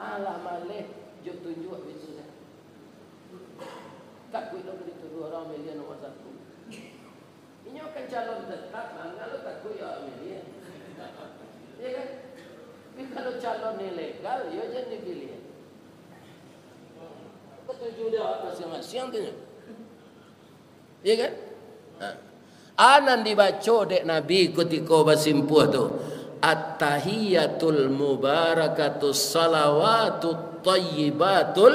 Allah malih jok tunjuk itu dah. Tak kuit dong dituduh orang Amelia nomor 1. Ini akan calon tetap, kalau tak kuit ya Amelia. Ya kan? Tapi kalau calon ilegal, ya jangan dipilih. Ketujuh dia masing-masing tu. Ya kan? Anan dibaca dek Nabi ketika bersimpuh tu. At-tahiyatul mubarakatus salawatut tayyibatul.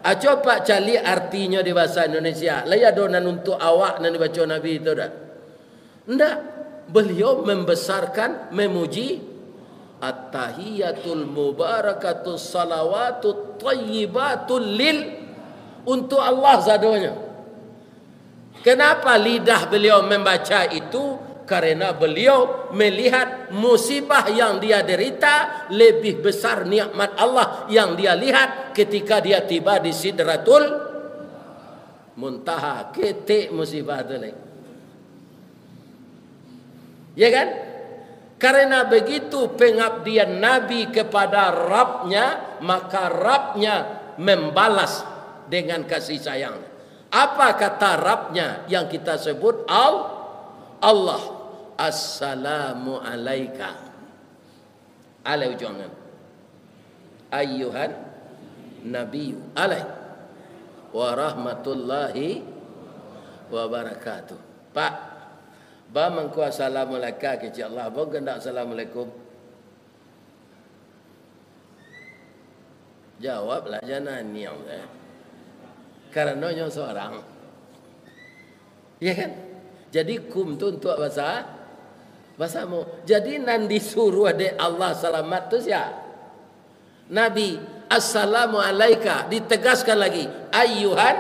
Coba cari artinya di bahasa Indonesia. Laya donan untuk awak nan dibaca Nabi itu dah. Enggak. Beliau membesarkan, memuji at-tahiyatul mubarakatus salawatut tayyibatul lil, untuk Allah zadonya. Kenapa lidah beliau membaca itu? Karena beliau melihat musibah yang dia derita lebih besar nikmat Allah yang dia lihat ketika dia tiba di Sidratul Muntaha. Ketik musibah itu lagi. Ya kan? Karena begitu pengabdian Nabi kepada Rabbnya, maka Rabbnya membalas dengan kasih sayang. Apa kata Rabbnya yang kita sebut Allah? Assalamu alaika. Alai ujangan. Ayyuhan Nabi alaih wa rahmatullahi wabarakatuh. Pak, ba mangku assalamualaikum ke Allah, ba gendak assalamualaikum. Jawablah jangan niang karena nyo seorang. Ya kan? Jadi kum tu untuk bahasamu. Jadi nan disuruh ada Allah selamat tu siapa? Nabi. Assalamu alaika. Ditegaskan lagi. Ayyuhan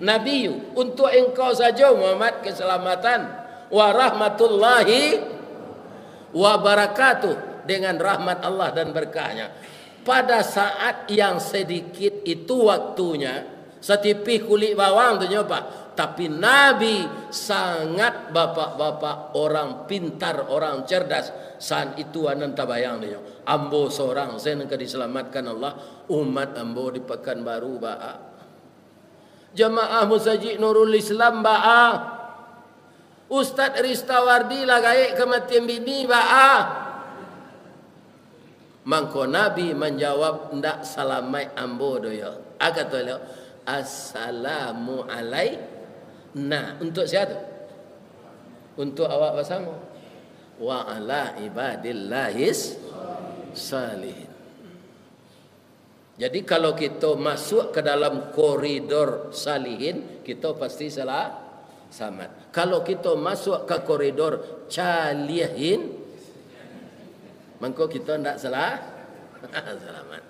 Nabiyu. Untuk engkau saja Muhammad keselamatan. Wa rahmatullahi wa barakatuh. Dengan rahmat Allah dan berkahnya. Pada saat yang sedikit itu waktunya. Setipih kulit bawang tu nyoba. Tapi Nabi sangat bapak-bapak orang pintar, orang cerdas. Saat itu anan tabayang dia. Ambo seorang saya nak diselamatkan Allah. Umat ambo di Pekanbaru ba'a. Jamaah Musajid Nurul Islam ba'a. Ustaz Ristawardi lagai kematian bini ba'a. Mangko Nabi menjawab ndak salamai ambo doyo. Agak tu leo. Assalamu alaikum. Nah, untuk siapa? Untuk awak bersama. Wa ala ibadillahis salihin. Jadi kalau kita masuk ke dalam koridor salihin, kita pasti selamat. Kalau kita masuk ke koridor calihin, maka kita tidak selamat.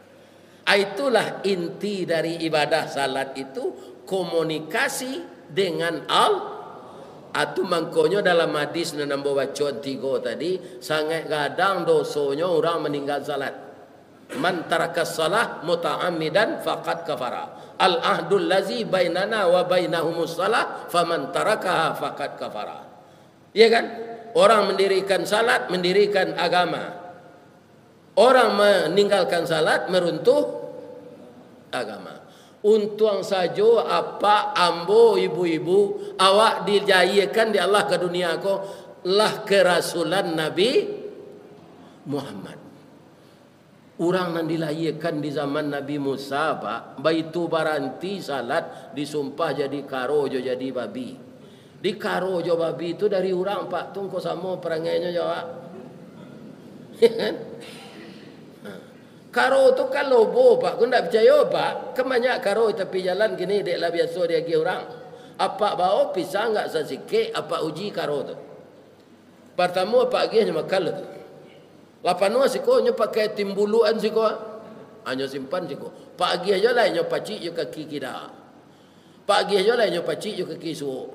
Itulah inti dari ibadah salat itu, komunikasi dengan atau mangkonyo dalam hadis na nambo bacon 3 tadi, sangat gadang dosonya orang meninggal salat. Man tarakas salah muta'ammidan faqad kafara. Al ahdul lazi bainana wa bainahumus salah faman tarakaha faqad kafara. Ya kan? Orang mendirikan salat, mendirikan agama. Orang meninggalkan salat, meruntuh agama. Untung saja apa ambo ibu-ibu awak dijayakan di Allah ke dunia ko lah kerasulan Nabi Muhammad. Orang yang dilahirkan di zaman Nabi Musa pak, baitu baranti salat disumpah jadi karo jo jadi babi. Di karo jo babi itu dari orang pak, tunggu sama perangainya jawab. Karo tu kan lobo pak, kau tak percaya pak? Kebanyak karo tapi jalan gini dek lah biasa dia pergi orang. Apa bawa pisang enggak sesikit, apa uji karo tu. Pertama apa lagi hanya makan tu. Lapan siko nya pakai timbuluan siko. Hanya simpan siko. Pak lagi aja lah nya pacik yo kaki kida. Pak lagi aja lah nya pacik yo kaki suo.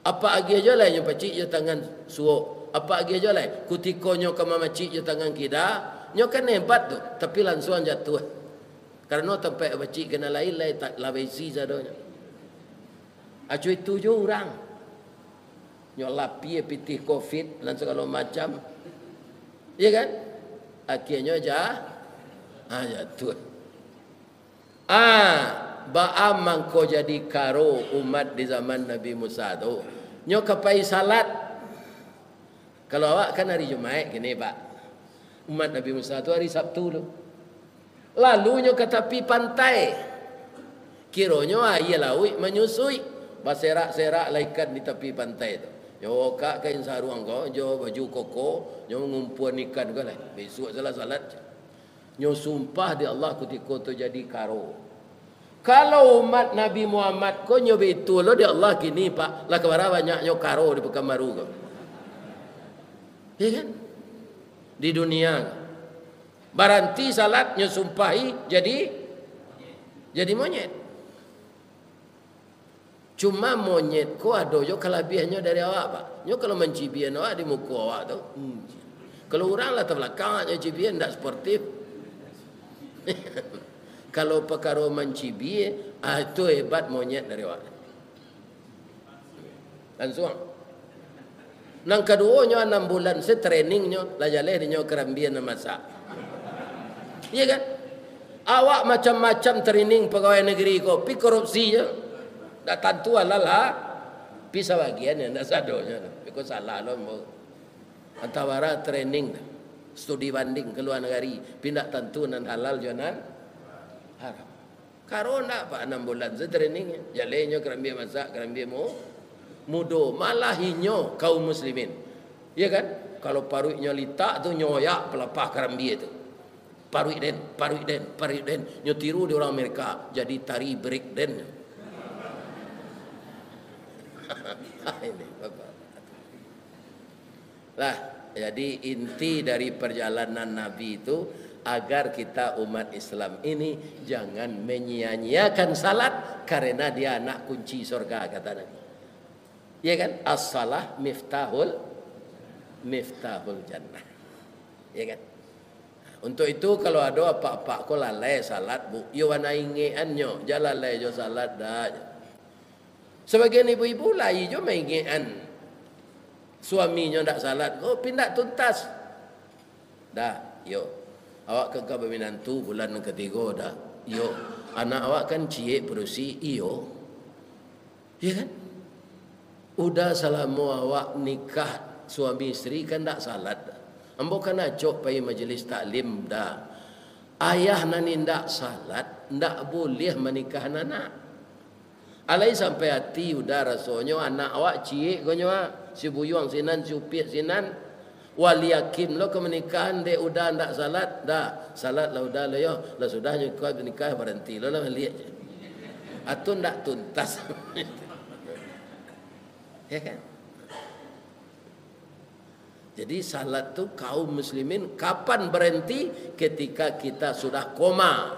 Apa lagi aja lah nya pacik yo tangan suo. Apa lagi aja lah kutikonyo kama macik yo tangan kida. Nyo kan hebat tu, tapi langsung jatuh. Karena tempat bacik kena lain tak labesi sadonya. Acu itu je orang. Nyo lapi pitih Covid langsung kalau macam. Ya kan? Akhirnya jatuh. Baam mangko jadi karo umat di zaman Nabi Musa tu. Nyo kapai salat. Kalau awak kan hari Jumaat gini pak. Umat Nabi Musa itu hari Sabtu tu. Lalunya ke tepi pantai. Kiranya ia laut menyusui. Berserak-serak laikan di tepi pantai tu. Nyo kak kain sarung kau, nyo baju koko, nyo ngumpuan ikan kau lah. Besok salat. Nyo sumpah di Allah ketika tu jadi karo. Kalau umat Nabi Muhammad kau nyo betul lo di Allah kini pak. Lah kemana banyak nyo karo di Pekanbaru kau. Ya kan? Di dunia baranti salatnya sumpahi jadi monyet. Cuma monyet ko ada yo kelebihannya dari awak pak. Nyo kalau mencibian awak di muka awak tu. Kalau orang lah terbelakangnya cibian tak sportif. Kalau perkara mencibi itu hebat monyet dari awak. Langsung. Nang keduanya 6 bulan saya trainingnya lah jaleh dinyo kerambian masak. Iya kan? Awak macam-macam training pegawai negeri ko, pi korupsi je. Dak tentu halal ha. Pi sebagian yang dak sadonya. Pi ko salah lo mo. Antawara training studi banding ke luar negeri, pindah tentu nan halal jonan haram. Karo ndak pak 6 bulan saya training jalehnya kerambian masak, kerambian mo mudo malah hinyo kaum muslimin. Ya kan? Kalau paruiknya litak tu nyoyak pelapah karambi itu. Paruik den. Nyo tiru di orang Amerika jadi tari break den. Ini Bapak. Lah, jadi inti dari perjalanan Nabi itu agar kita umat Islam ini jangan menyia-nyiakan salat karena dia anak kunci surga kata Nabi. Ya kan? As-salah miftahul jannah. Ya kan? Untuk itu kalau ada apa-apa ko lalai salat bu, yo wana ingeannya, jalan lalai jo salat dah. Sebagian ibu-ibu lai jo maingean. Suaminya ndak salat, oh pindah tuntas. Dah, yo. Awak ke menantu bulan ketiga dah. Yo, anak awak kan cie berusi iyo. Ya kan? Udah selama awak nikah suami istri kan tak salat. Ambo kan acok pai majlis taklim dah. Ayah nani ndak salat, ndak boleh menikah anak. Alai sampai hati udah rasanya anak awak cie gonyo si buyuang sinan si upiak sinan wali yakin lo ke menikahan dia udah ndak salat dah. Salat lah udah lo yo, lah sudahnya kau menikah berhenti lo lah lihat. Atau ndak tuntas. Ya kan? Jadi salat tu kaum muslimin kapan berhenti? Ketika kita sudah koma.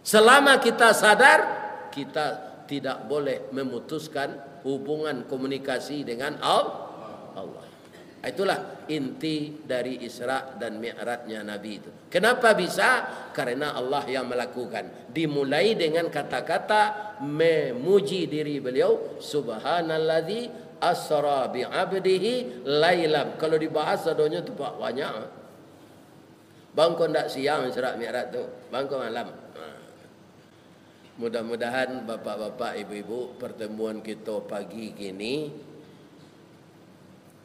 Selama kita sadar, kita tidak boleh memutuskan hubungan komunikasi dengan Allah. Itulah inti dari Isra dan Mi'rajnya Nabi itu. Kenapa bisa? Karena Allah yang melakukan. Dimulai dengan kata-kata memuji diri beliau, Subhanalladzi asra bi'abdihi lailam. Kalau dibahas adanya tu banyak. Bangko ndak siang Isra Mi'raj tu, bangko malam. Mudah-mudahan bapak-bapak, ibu-ibu, pertemuan kita pagi kini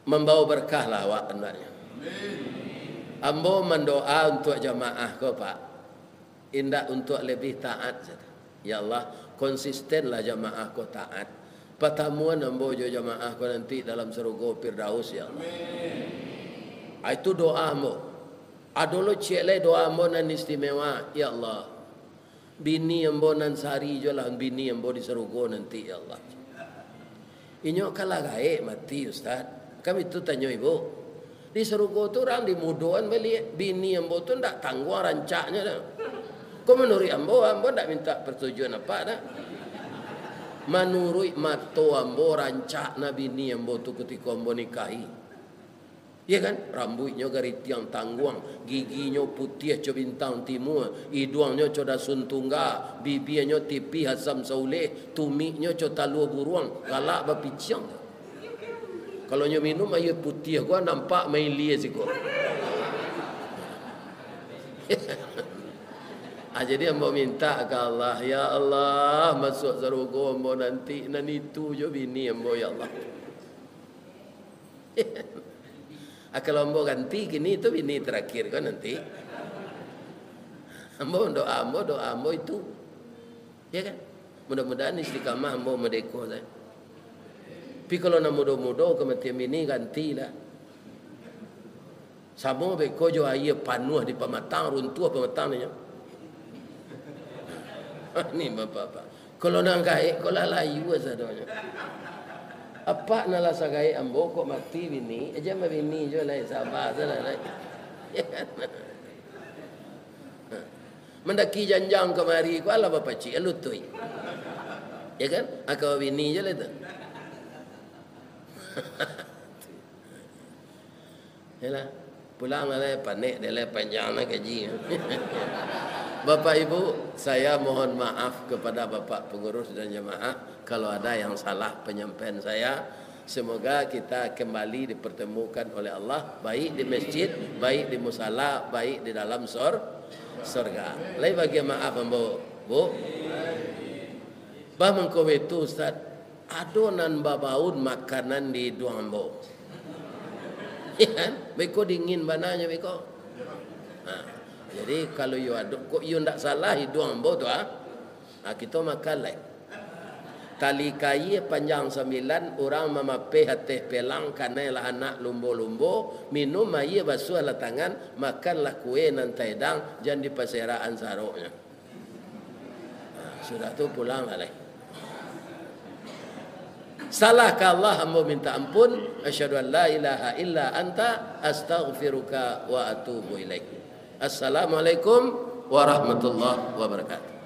membawa berkah lah awak hendaknya. Ambo mendoa untuk jamaah ko Pak. Indak untuk lebih taat. Ya Allah, konsistenlah jamaah ko taat. Pertemuan ambo jo jamaah ko nanti dalam surga Firdaus ya Allah. Itu doa ambo. Adolo cekle doa ambo nan istimewa ya Allah. Bini ambo nan sari jo lah bini ambo di surga nanti ya Allah. Inyo kalah gae mati Ustaz. Kami tu tanya ibu. Di surga tu orang dimudoan beli bini ambo tu ndak tangguh rancaknya dah. Kau menurut ambo ndak minta persetujuan apa dah. Menurut mato ambo rancak nabi ni ambo tu ketika ambo nikahi. Ya kan? Rambutnya garis tiang tangguang, giginya putih co bintang timur, hidungnya co dasun tungga, bibirnya tipi Hasam Sauleh, tumiknya co talua buruang, galak bapiciang. Kalau nyo minum air putih gua nampak main lia siko. Jadi ambo minta ke Allah, ya Allah masuk surga ambo nanti nan itu jo bini ambo ya Allah. Kalau ambo ganti kini itu bini terakhir kan nanti. Doa ambo itu. Ya kan? Mudah-mudahan istiqamah ambo merdeka saya. Tapi kalau nak muda-muda kematian bini gantilah. Sama beko jo air panuh di pematang runtuh pematang ni. Ni bapak-bapak. Kalau nak gaik, kalau layu sadonya. Apa nak lasa gaik ambo kok mati bini? Aja mah bini jo lai sabar salah lai. Mendaki janjang kemari ku ala bapak cik alutui. Ya kan? Akau bini je lah tu. Yalah, pulang lah panik dia lah panjang lah gaji. Bapak Ibu, saya mohon maaf kepada Bapak pengurus dan jemaah kalau ada yang salah penyampaian saya. Semoga kita kembali dipertemukan oleh Allah baik di masjid, baik di musala, baik di dalam surga. Lai bagi maaf Bu. Bah mengko itu Ustaz, adonan babaun makanan di duang ambo. Ya, beko dingin bananya beko. Jadi kalau you ada, kok you ndak salah hidung ambo tu kita makan lain. tali kayu panjang 9, orang memapih hati pelang kanailah anak lumbo-lumbo, minum air basuhlah tangan, makanlah kue nan taidang, jangan di perseraan saroknya. Sudah tu pulang lah. Salah ke Allah, hamba minta ampun. Asyhadu an la ilaha illa anta astaghfiruka wa atubu ilaik. Assalamualaikum warahmatullahi wabarakatuh.